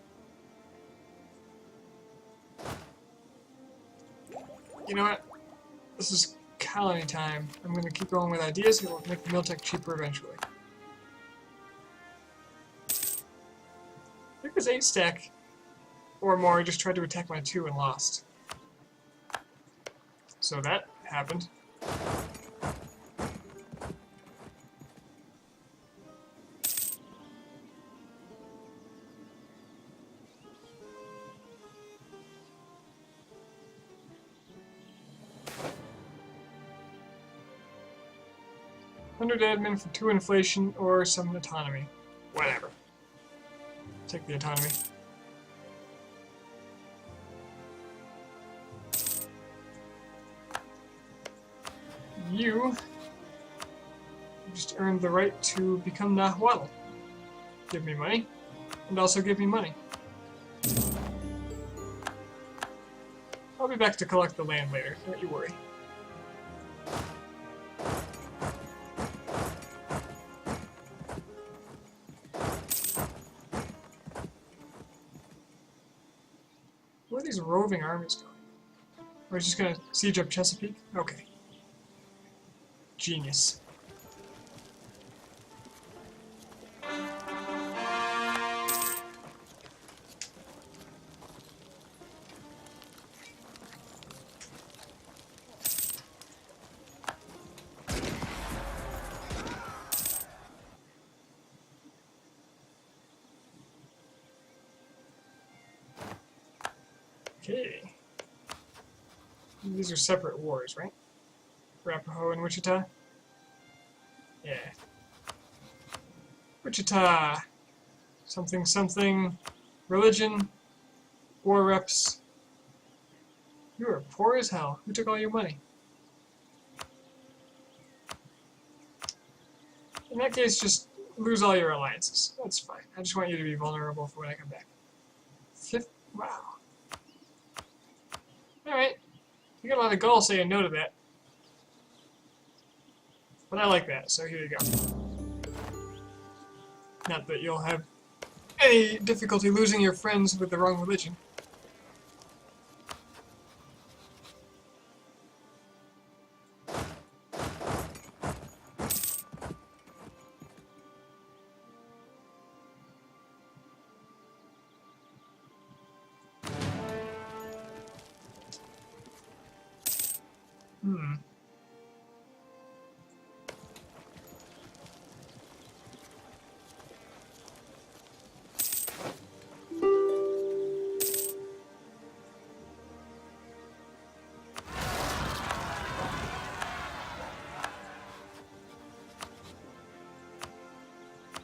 You know what? This is colony time. I'm going to keep going with ideas. It will make the mill tech cheaper eventually. I think this 8 stack or more just tried to attack my 2 and lost. So that happened. $100 admin for 2 inflation or some autonomy. Whatever. Take the autonomy. You just earned the right to become Nahuatl. Give me money, and also give me money. I'll be back to collect the land later, don't you worry. Where are these roving armies going? We're just gonna siege up Chesapeake? Okay. Genius. Okay. These are separate wars, right? Arapaho and Wichita? Yeah. Wichita. Something something. Religion. War reps. You are poor as hell. Who took all your money? In that case, just lose all your alliances. That's fine. I just want you to be vulnerable for when I come back. Wow. Alright. You got a lot of gall saying no to that. But I like that, so here you go. Not that you'll have any difficulty losing your friends with the wrong religion.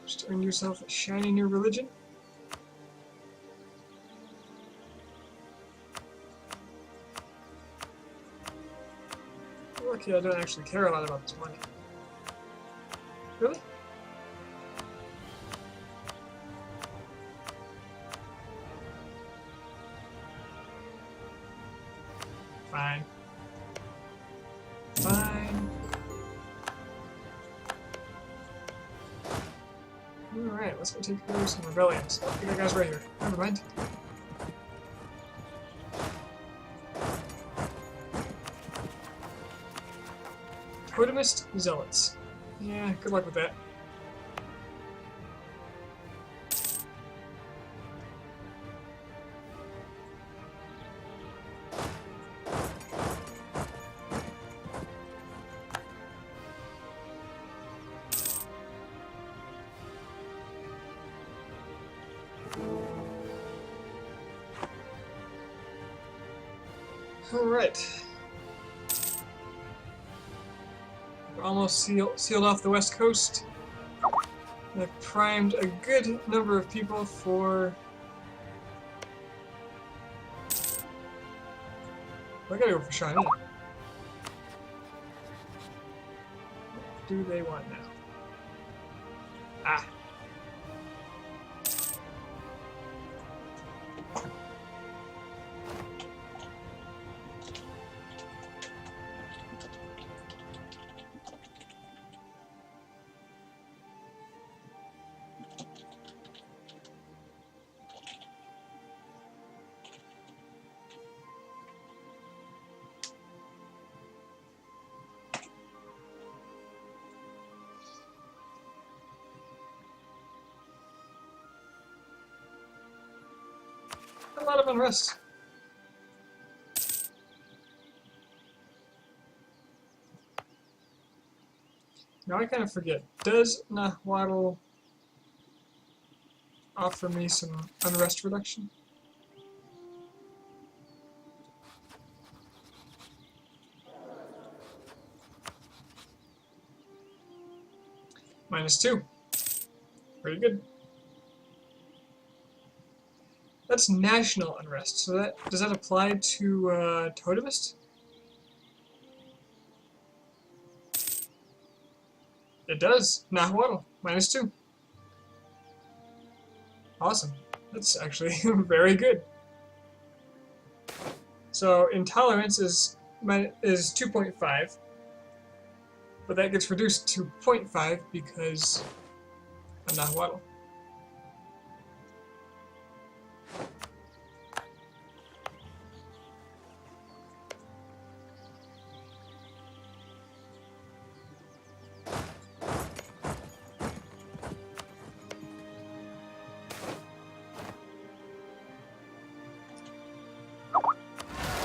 Just earn yourself a shiny new religion. You're lucky I don't actually care a lot about this money. Really? Fine. Fine. Alright, let's go take care of some rebellions. Oh, I got guys right here. Never mind. Totemist Zealots. Yeah, good luck with that. Alright. We're almost sealed off the west coast. I've primed a good number of people for... I gotta go for Shawnee. What do they want now? Ah. a lot of unrest. Now I kind of forget. Does Nahuatl offer me some unrest reduction? -2. Pretty good. That's national unrest. So that does that apply to Totemist? It does. Nahuatl, -2. Awesome. That's actually very good. So intolerance is 2.5, but that gets reduced to 0.5 because of Nahuatl.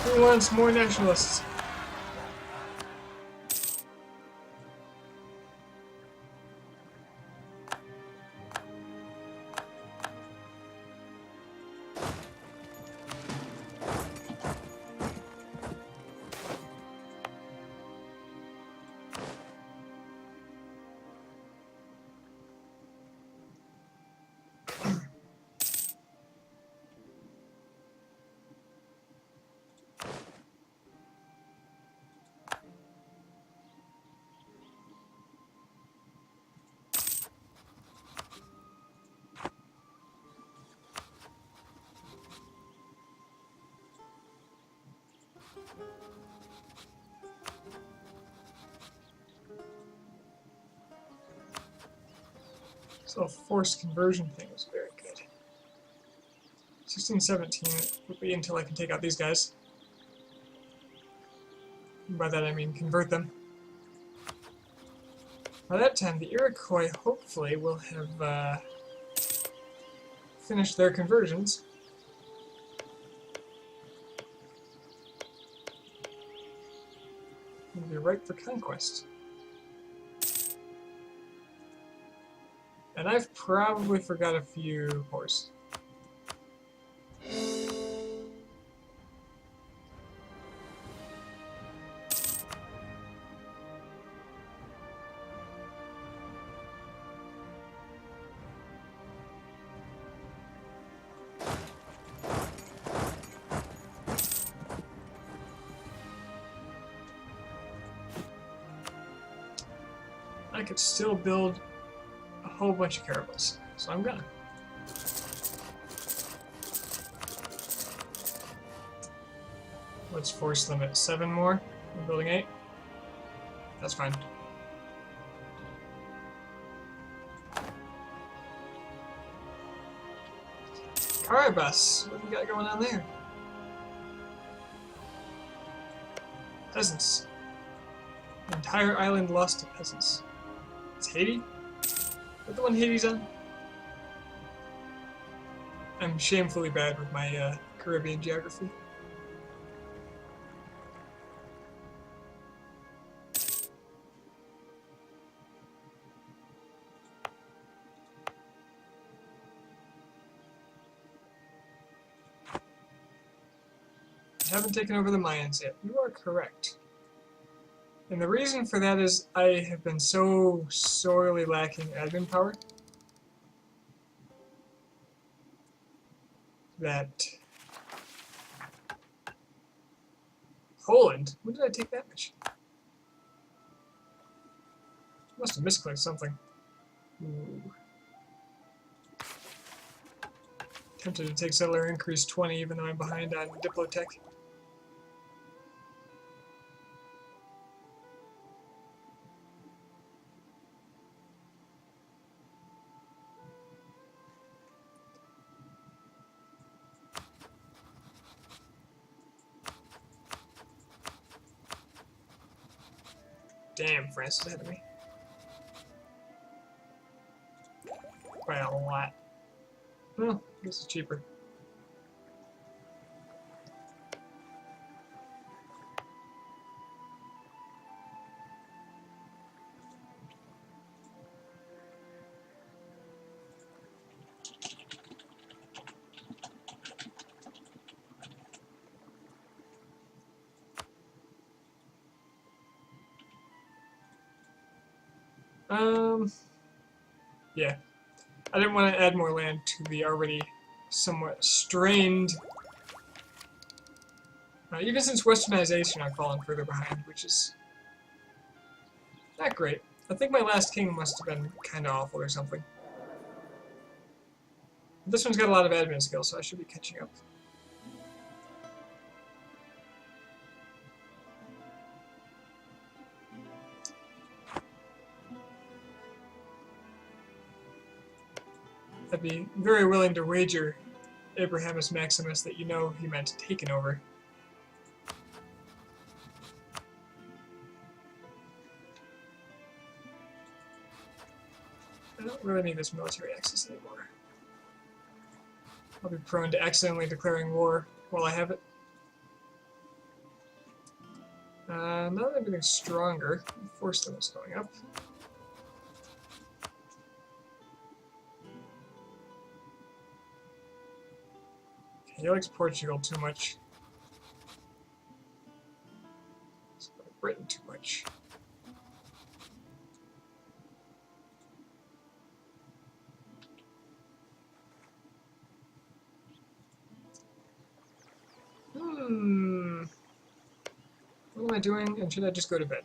Who wants more nationalists? So forced conversion thing was very good. 1617 will be until I can take out these guys. And by that I mean convert them. By that time, the Iroquois hopefully will have finished their conversions. And be ripe for conquest. And I've probably forgot a few horse. I could still build a whole bunch of caravels, so I'm gonna. Let's force limit 7 more. I'm building 8. That's fine. Caribus, what do you got going on there? Peasants. The entire island lost to peasants. It's Haiti? Is that the one Haiti's on? I'm shamefully bad with my Caribbean geography. I haven't taken over the Mayans yet. You are correct. And the reason for that is I have been so sorely lacking admin power that Poland? When did I take that mission? Must have misclicked something. Ooh. Tempted to take settler increase 20 even though I'm behind on Diplotech. Damn, France is ahead of me. By a lot. Well, I guess it's cheaper. Yeah. I didn't want to add more land to the already somewhat strained. Even since westernization, I've fallen further behind, which is not great. I think my last king must have been kind of awful or something. This one's got a lot of admin skills, so I should be catching up. I'd be very willing to wager Abrahamus Maximus that you know he meant taken over. I don't really need this military access anymore. I'll be prone to accidentally declaring war while I have it. Now that I'm getting stronger, force limits going up. Okay, he likes Portugal too much. He's like Britain too much. What am I doing, and should I just go to bed?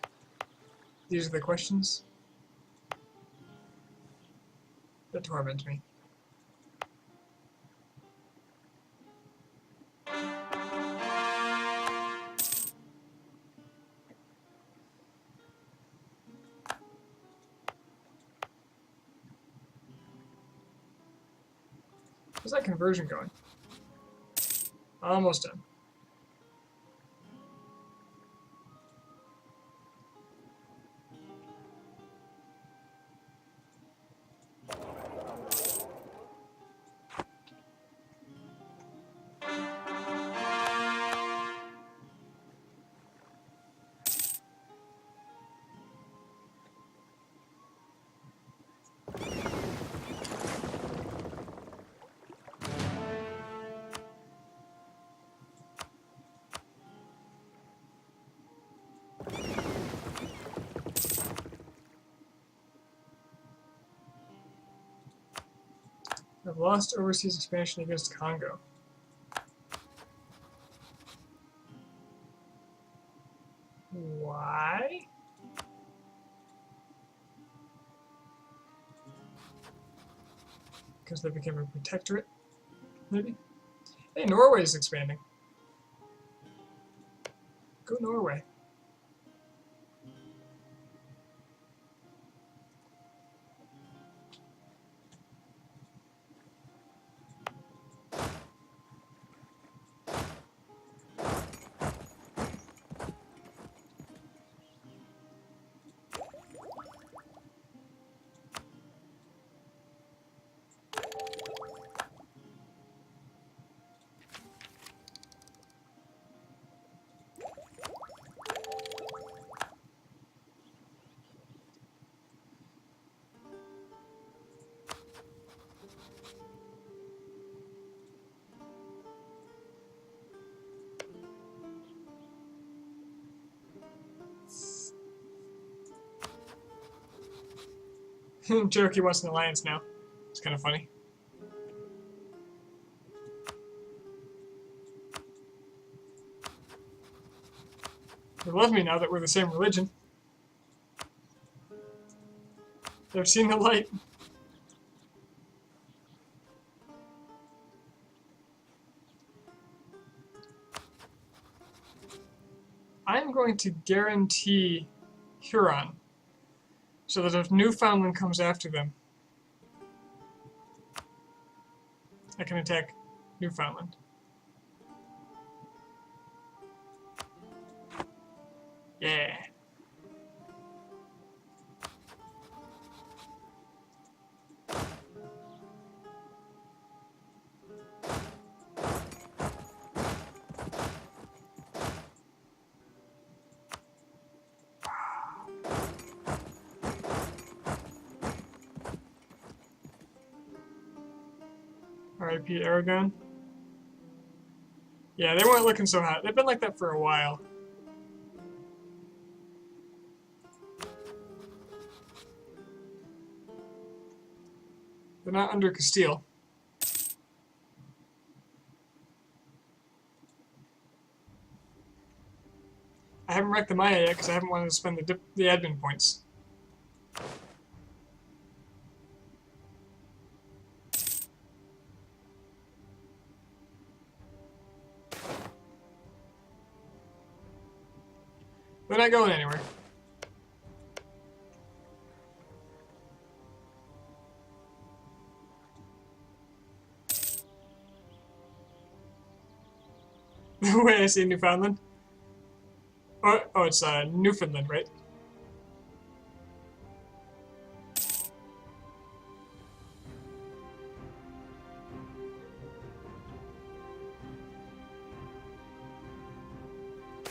These are the questions that torment me. How's that conversion going? Almost done. I've lost overseas expansion against Congo. Why? Because they became a protectorate, maybe? Hey, Norway's expanding. Go Norway. Cherokee wants an alliance now. It's kind of funny. They love me now that we're the same religion. They've seen the light. I'm going to guarantee Huron, so that if Newfoundland comes after them, I can attack Newfoundland. Yeah. R.I.P. Aragon. Yeah, they weren't looking so hot. They've been like that for a while. They're not under Castile. I haven't wrecked the Maya yet because I haven't wanted to spend the admin points. They're not going anywhere. Wait, I see Newfoundland. Oh, it's Newfoundland, right?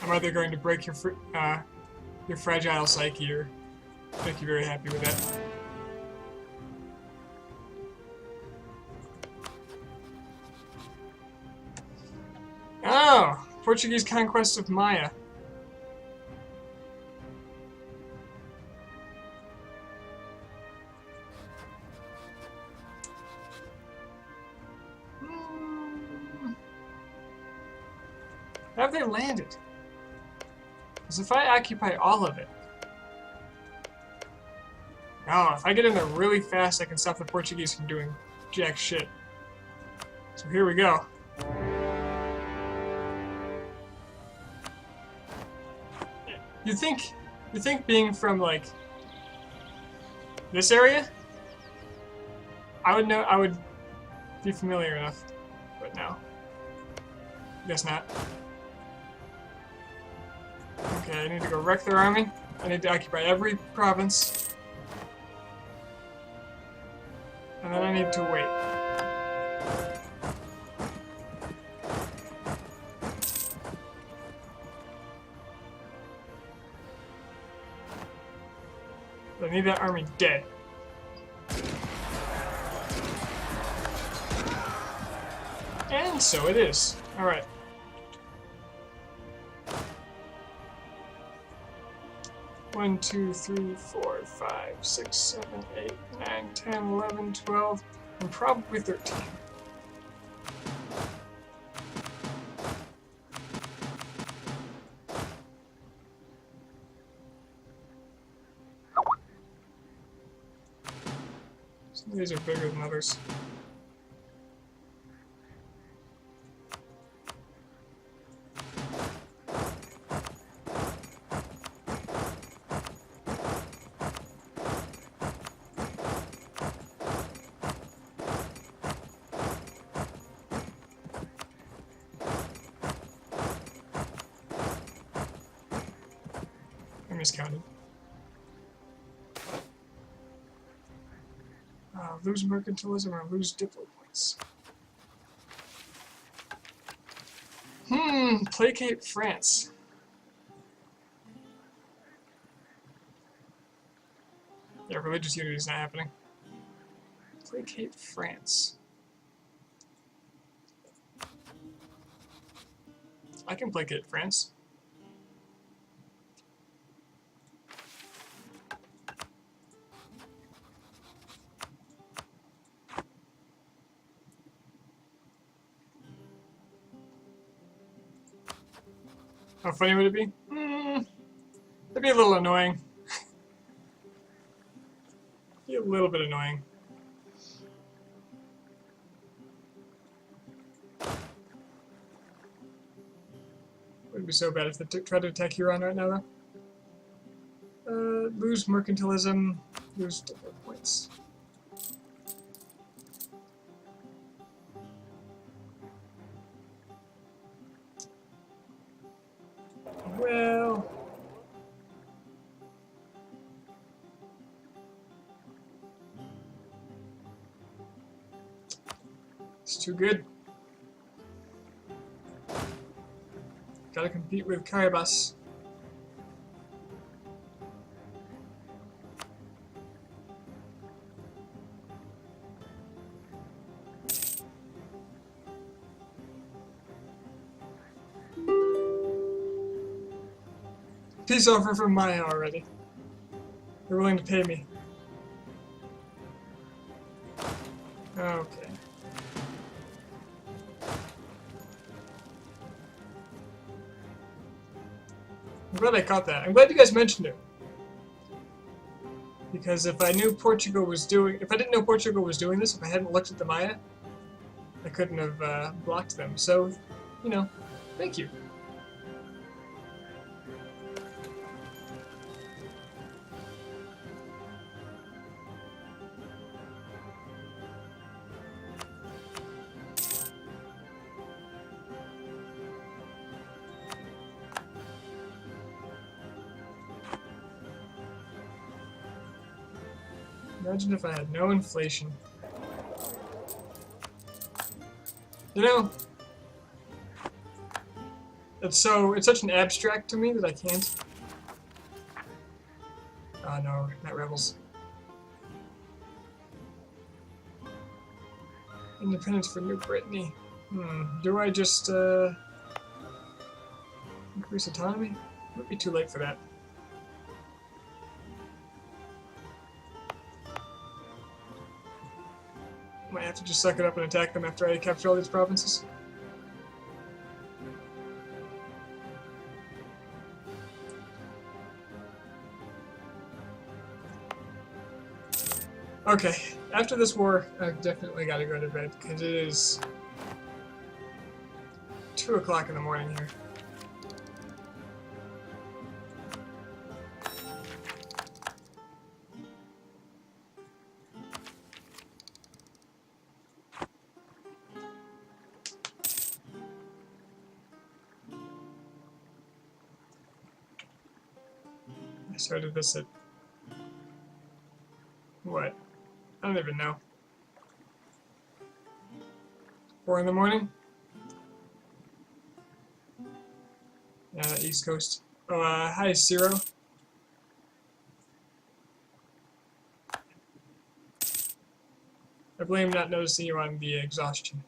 I'm either going to break your fragile psyche or make you very happy with that. Oh! Portuguese conquest of Maya. Have they landed? Because if I occupy all of it... Oh, if I get in there really fast, I can stop the Portuguese from doing jack shit. So here we go. You think being from, like, this area, I would be familiar enough, but no. Guess not. Okay, I need to go wreck their army. I need to occupy every province. And then I need to wait. I need that army dead. And so it is. Alright. One, 2, 3, 4, 5, 6, 7, 8, 9, 10, 11, 12, and probably 13. Some of these are bigger than others. I miscounted. Lose mercantilism or lose diplo points. Placate France. Yeah, religious unity is not happening. Placate France. I can placate France. How funny would it be? It'd be a little annoying. Be a little bit annoying. Wouldn't be so bad if they tried to attack Huron right now, though. Lose mercantilism, lose diplo points. Well... it's too good. Gotta compete with Caribas. Peace offer from Maya already. They're willing to pay me. Okay. I'm glad I caught that. I'm glad you guys mentioned it. Because if I knew Portugal was doing... If I didn't know Portugal was doing this, if I hadn't looked at the Maya, I couldn't have blocked them. So, you know, thank you. Imagine if I had no inflation. You know, it's such an abstract to me that I can't. Oh no, not rebels. Independence for New Brittany. Do I just increase autonomy? Might be too late for that. Might have to just suck it up and attack them after I capture all these provinces. Okay, after this war, I've definitely got to go to bed, because it is 2 o'clock in the morning here. I started this at... what? I don't even know. 4 in the morning? Yeah, East Coast. Oh, hi, Zero. I blame not noticing you on the exhaustion.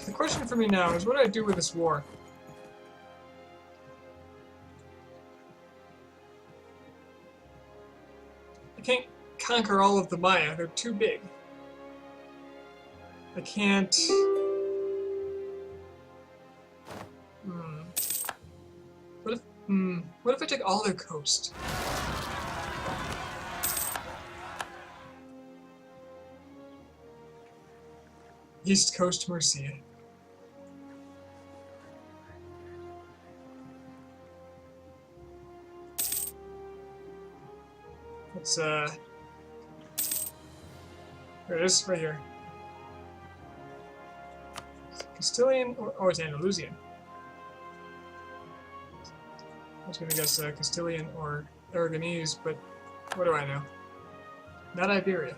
The question for me now is, what do I do with this war? I can't conquer all of the Maya. They're too big. I can't... What if I take all their coast? East Coast Mercia. It's, there it is, right here. Castilian, or, oh, it's Andalusian. I was gonna guess Castilian or Aragonese, but what do I know? Not Iberia.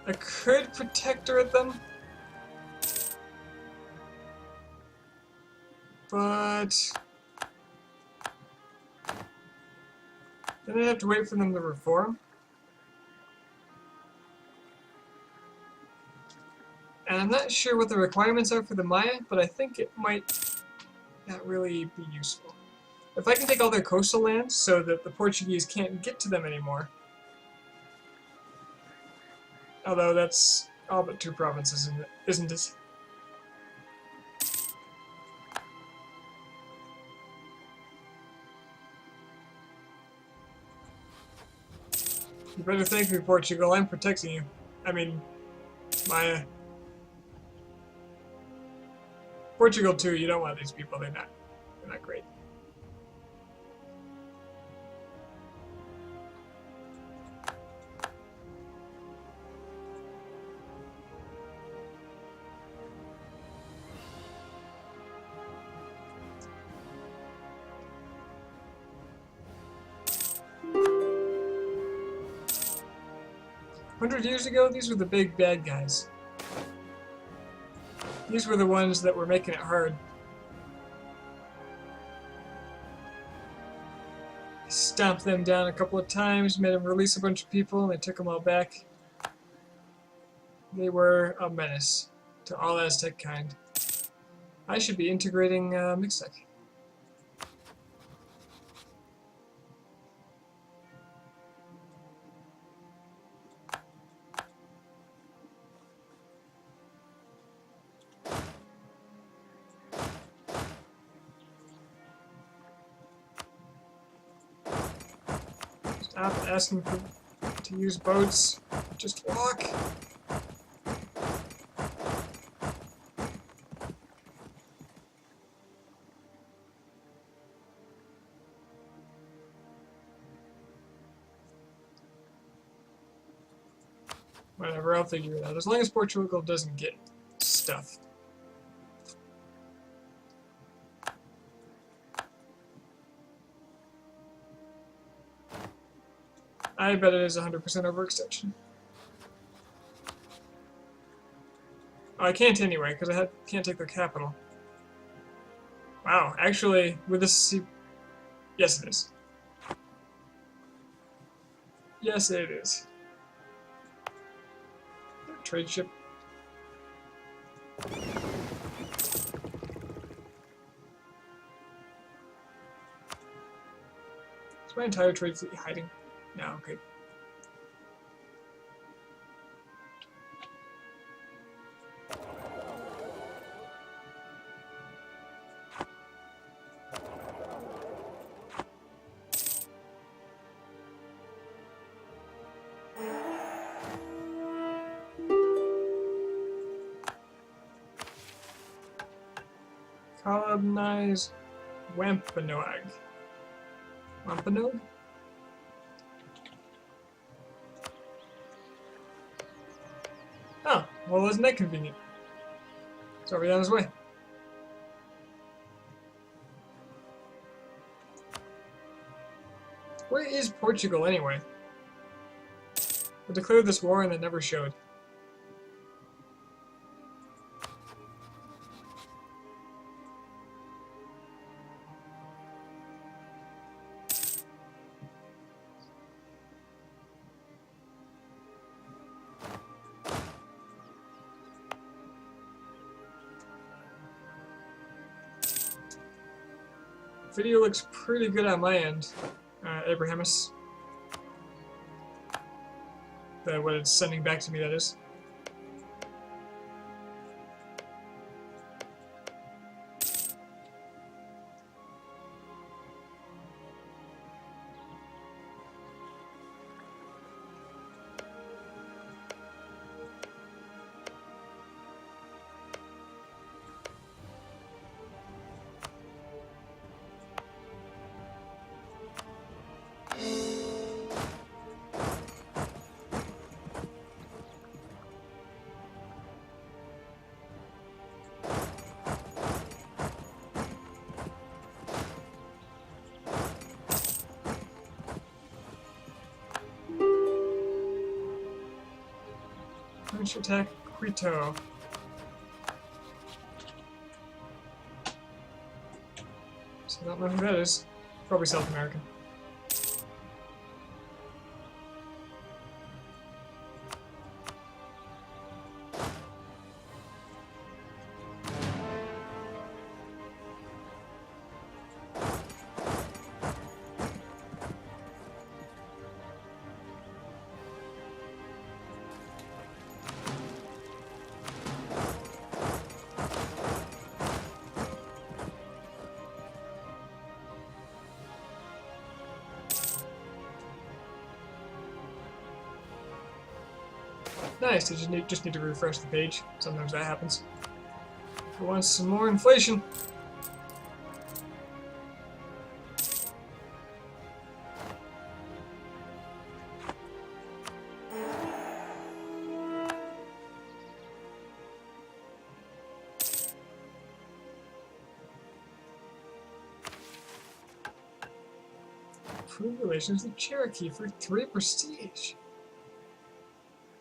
I could protectorate them, but then I'd have to wait for them to reform. And I'm not sure what the requirements are for the Maya, but I think it might not really be useful. If I can take all their coastal lands so that the Portuguese can't get to them anymore, although that's all but 2 provinces, isn't it? You better thank me, Portugal. I'm protecting you. I mean, Maya. Portugal too. You don't want these people. They're not great. 100 years ago, these were the big bad guys. These were the ones that were making it hard. Stomped them down a couple of times, made them release a bunch of people, and they took them all back. They were a menace to all Aztec kind. I should be integrating Mixtec. Stop asking to use boats. Just walk. Whatever, I'll figure it out. As long as Portugal doesn't get stuff. I bet it is 100% overextension. Oh, I can't anyway, because I can't take their capital. Wow, actually, with this... Yes, it is. Yes, it is. Trade ship. Is my entire trade fleet hiding? No, okay. Colonize Wampanoag. Wampanoag? Oh, well, isn't that convenient? It's already on his way. Where is Portugal anyway? I declared this war and it never showed. Video looks pretty good on my end, Abrahamus. What it's sending back to me, that is. French attack Quito. So I don't know who that is. Probably South American. Nice, I just need to refresh the page. Sometimes that happens. Who wants some more inflation? Improve relations with Cherokee for 3 prestige.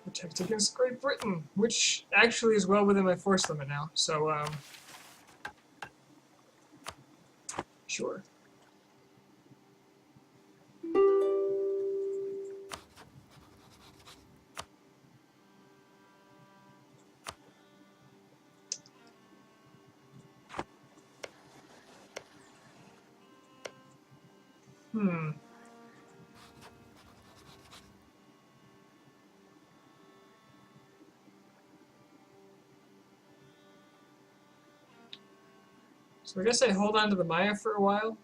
protect against Great Britain, which actually is well within my force limit now. So, sure. Hmm. So I guess I hold on to the Maya for a while.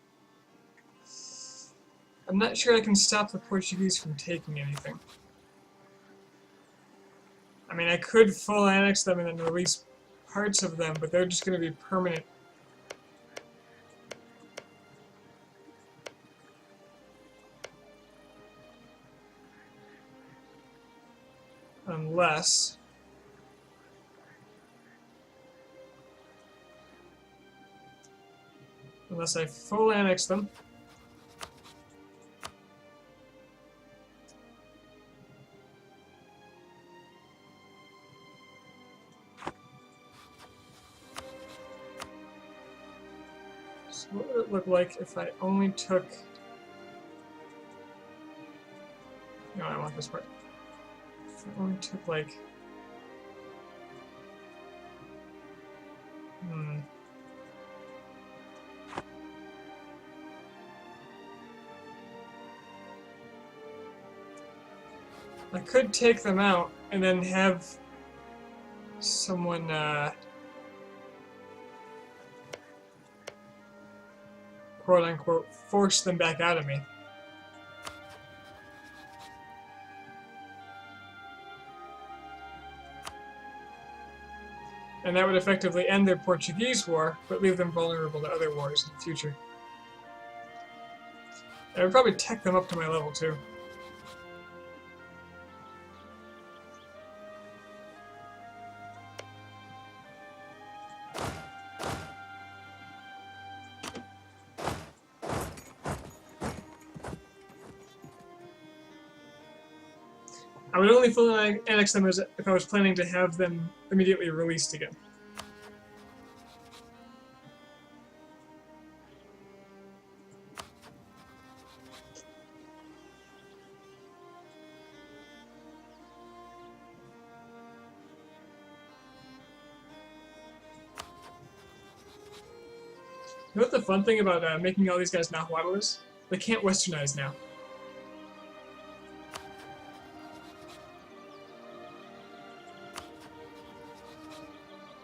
I'm not sure I can stop the Portuguese from taking anything. I mean, I could full annex them and then release parts of them, but they're just going to be permanent. Unless I full annex them. So what would it look like if I only took... No, I want this part. If I only took, like... I could take them out and then have someone, quote-unquote, force them back out of me. And that would effectively end their Portuguese war, but leave them vulnerable to other wars in the future. And I would probably tech them up to my level, too. I would only fully annex them as if I was planning to have them immediately released again. You know what the fun thing about making all these guys Nahuatl is? They can't westernize now.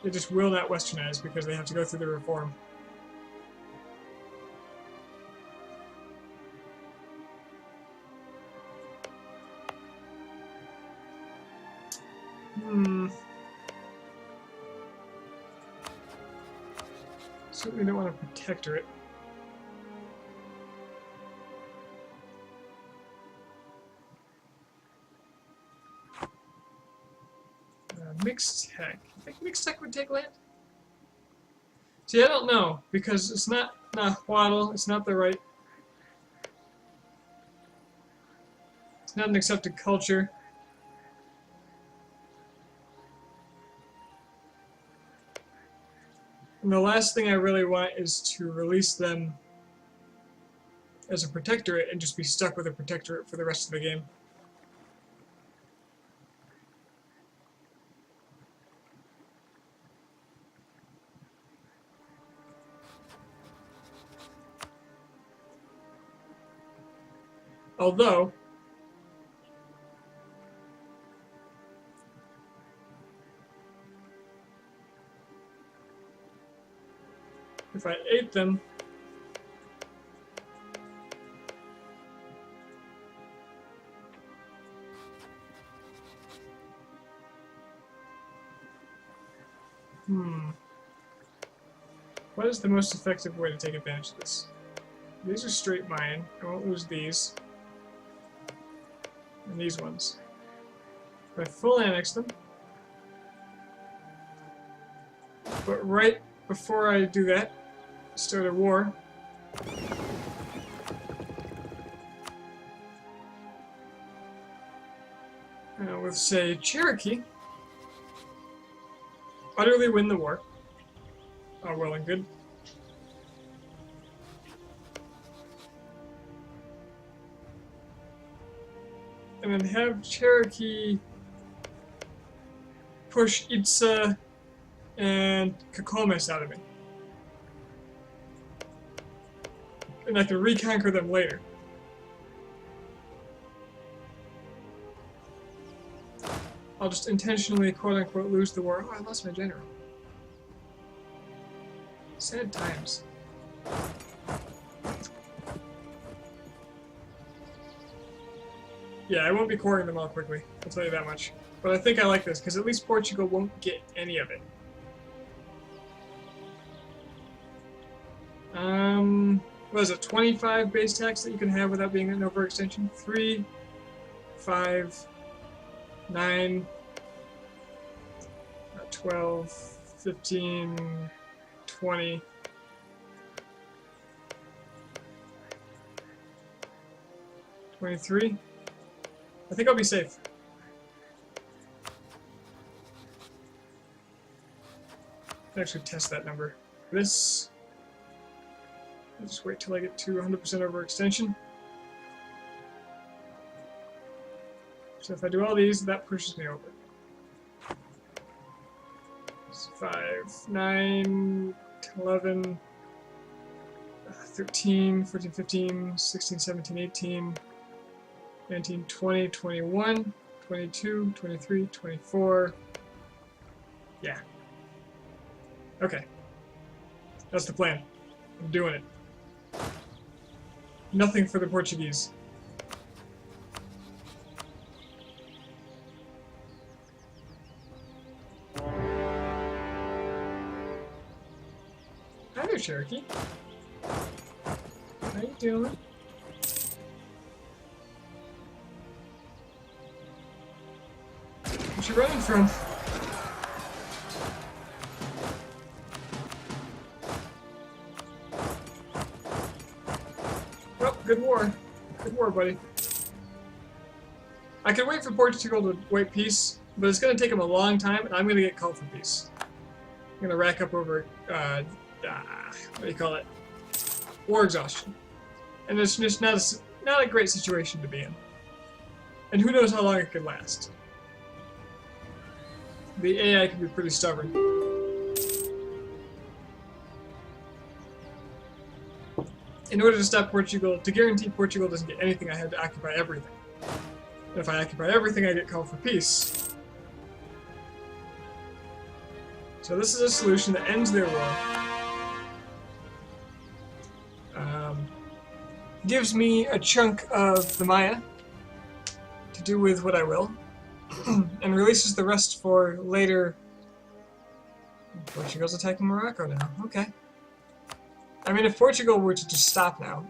They just will not westernize because they have to go through the reform. Certainly don't want a protectorate. Mixed tech. I think mixed tech would take land. See, I don't know, because it's not Nahuatl, it's not the right... It's not an accepted culture. And the last thing I really want is to release them as a protectorate and just be stuck with a protectorate for the rest of the game. Although, if I ate them, what is the most effective way to take advantage of this? These are straight mine. I won't lose these. And these ones. If I full annex them, but right before I do that, start a war. with, say, Cherokee, utterly win the war. Oh, well and good. And then have Cherokee push Itza and Kokomis out of me. And I can reconquer them later. I'll just intentionally, quote-unquote, lose the war. Oh, I lost my general. Sad times. Yeah, I won't be coring them all quickly. I'll tell you that much. But I think I like this, because at least Portugal won't get any of it. What is it, 25 base tax that you can have without being an overextension? 3, 5, 9, 12, 15, 20. $23. I think I'll be safe. I'll actually test that number. This. I'll just wait till I get to 100% overextension. So if I do all these, that pushes me over. 5, 9, 11, 13, 14, 15, 16, 17, 18, 19, 20, 21, 22, 23, 24. Yeah. Okay. That's the plan. I'm doing it. Nothing for the Portuguese. Hi there, Cherokee. How you doing? What you running from? Well, good war. Good war, buddy. I could wait for Portugal to wait peace, but it's going to take them a long time, and I'm going to get called for peace. I'm going to rack up over, what do you call it? War exhaustion. And it's just not a great situation to be in. And who knows how long it could last. The AI can be pretty stubborn. In order to stop Portugal, to guarantee Portugal doesn't get anything, I had to occupy everything. And if I occupy everything, I get called for peace. So this is a solution that ends their war. Gives me a chunk of the Maya to do with what I will, and releases the rest for later. Portugal's attacking Morocco now. Okay. I mean, if Portugal were to just stop now,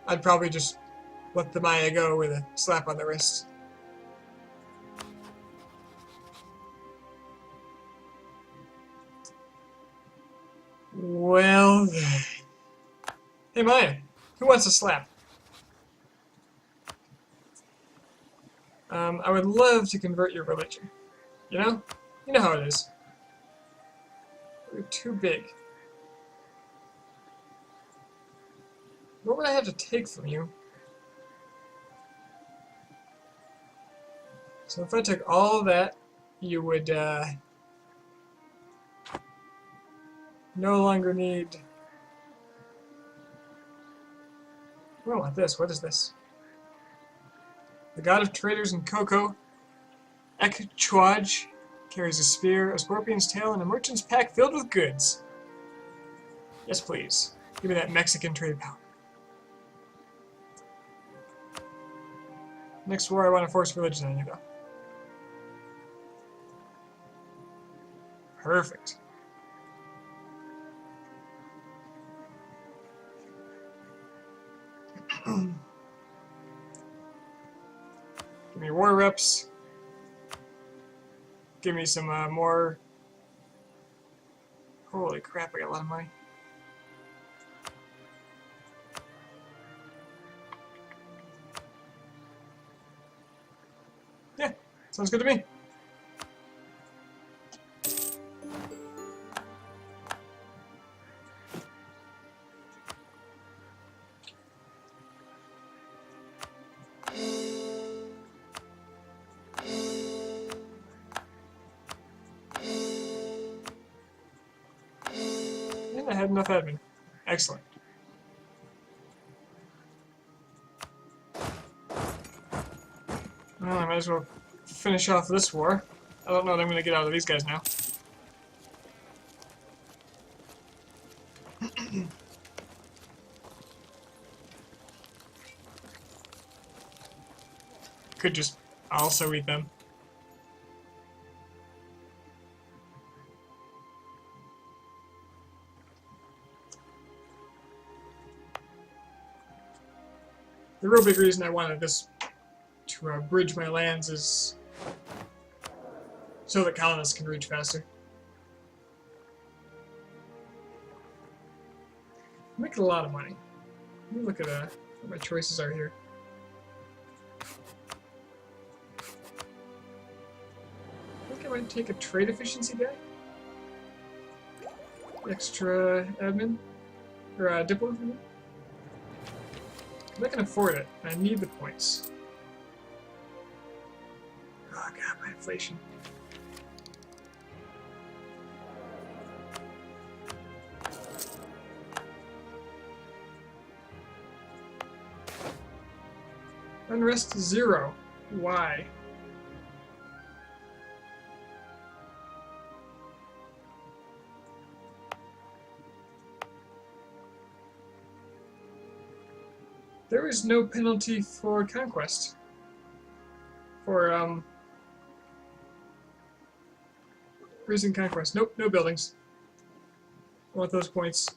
I'd probably just let the Maya go with a slap on the wrist. Well, hey Maya, who wants a slap? I would love to convert your religion. You know? You know how it is. You're too big. What would I have to take from you? So if I took all of that, you would, no longer need... I don't want this. What is this? The god of traders and cocoa, Ekchwaj, carries a spear, a scorpion's tail, and a merchant's pack filled with goods. Yes, please. Give me that Mexican trade power. Next war, I want to force religion on you, though. Perfect. Give me war reps. Give me some more. Holy crap, I got a lot of money. Yeah, Sounds good to me. And I had enough admin. Excellent. Well, I might as well finish off this war. I don't know what I'm going to get out of these guys now. Could just also eat them. The real big reason I wanted this to bridge my lands is so that colonists can reach faster. I'm making a lot of money. Let me look at what my choices are here. I think I might take a trade efficiency guy. Extra admin. Or diplo. I can afford it. I need the points. Oh god, my inflation. Unrest 0. Why? There is no penalty for conquest. For, recent conquest. Nope, no buildings. I want those points.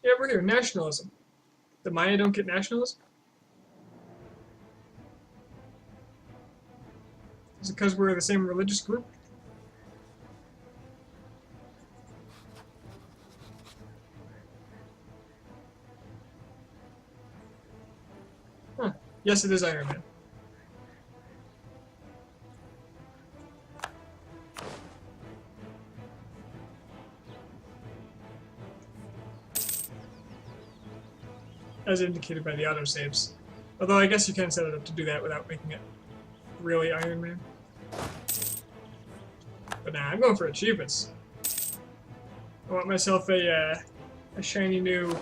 Yeah, we're here. Nationalism. The Maya don't get nationalism? Is it because we're the same religious group? Huh. Yes, it is Iron Man. As indicated by the autosaves. Although I guess you can set it up to do that without making it really Iron Man. But nah, I'm going for achievements. I want myself a shiny new...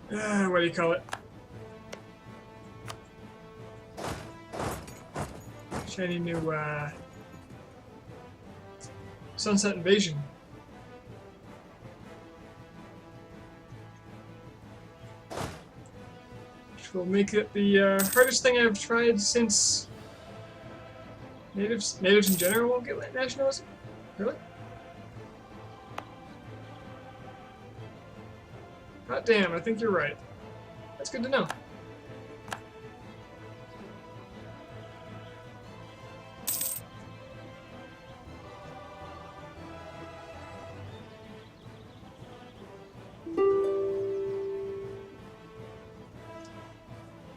what do you call it? Shiny new, Sunset Invasion. Which will make it the hardest thing I've tried since... Natives in general won't get nationalism? Really? Hot damn, I think you're right. That's good to know.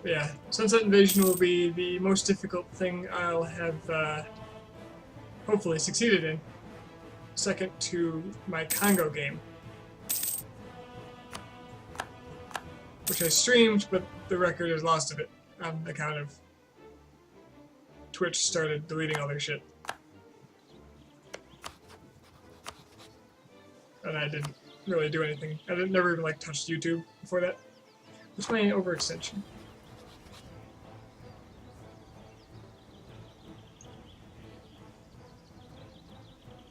Yeah, Sunset Invasion will be the most difficult thing I'll have hopefully succeeded in. Second to my Congo game. Which I streamed, but the record is lost of it on account of Twitch started deleting all their shit. And I didn't really do anything. I never even like touched YouTube before that. What's my overextension?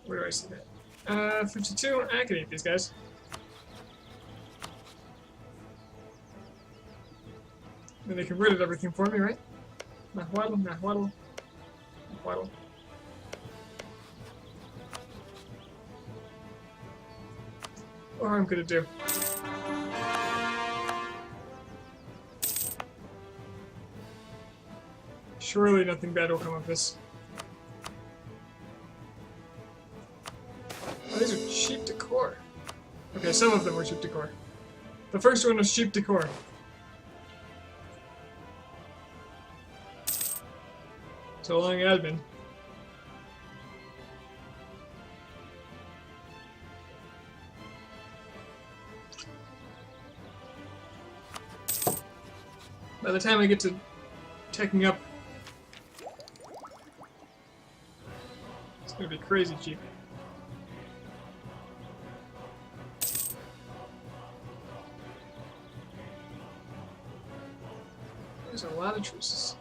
Where do I see that? 52? I can eat these guys. And they converted everything for me, right? Nahuatl, Nahuatl, Nahuatl. What harm could it do? Surely nothing bad will come of this. Oh, these are cheap decor. Okay, some of them were cheap decor. The first one was cheap decor. So long, admin. By the time I get to taking up, it's gonna be crazy cheap. There's a lot of truces.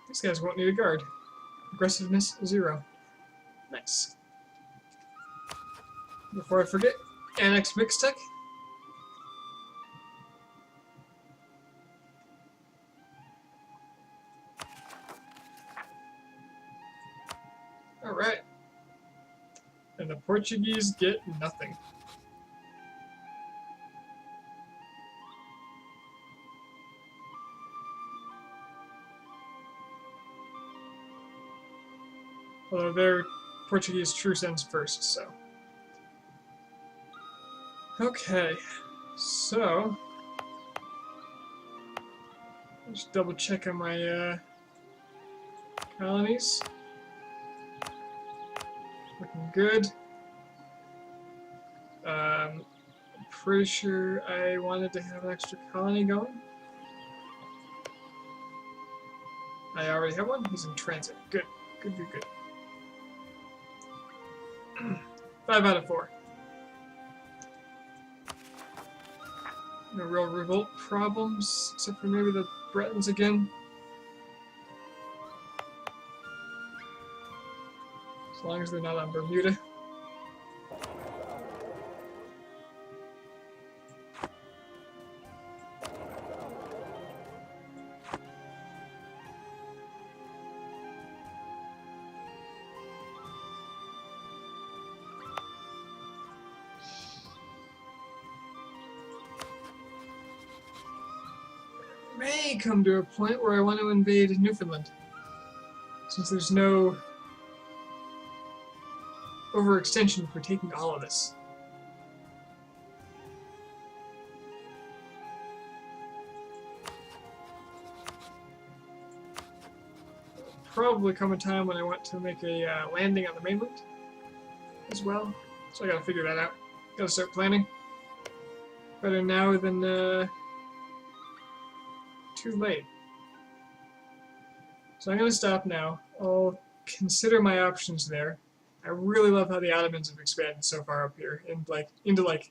These guys won't need a guard. Aggressiveness 0. Nice. Before I forget, Annex Mixtech. Alright. And the Portuguese get nothing. Although their Portuguese truce ends first, so. Okay, so. Just double check on my colonies. Looking good. I'm pretty sure I wanted to have an extra colony going. I already have one. He's in transit. Good. Good, good, good. 5 out of 4. No real revolt problems, except for maybe the Bretons again. As long as they're not on Bermuda. May come to a point where I want to invade Newfoundland, since there's no overextension for taking all of this. Probably come a time when I want to make a landing on the mainland as well, so I gotta figure that out. Gotta start planning. Better now than too late. So I'm going to stop now. I'll consider my options there. I really love how the Ottomans have expanded so far up here, and into like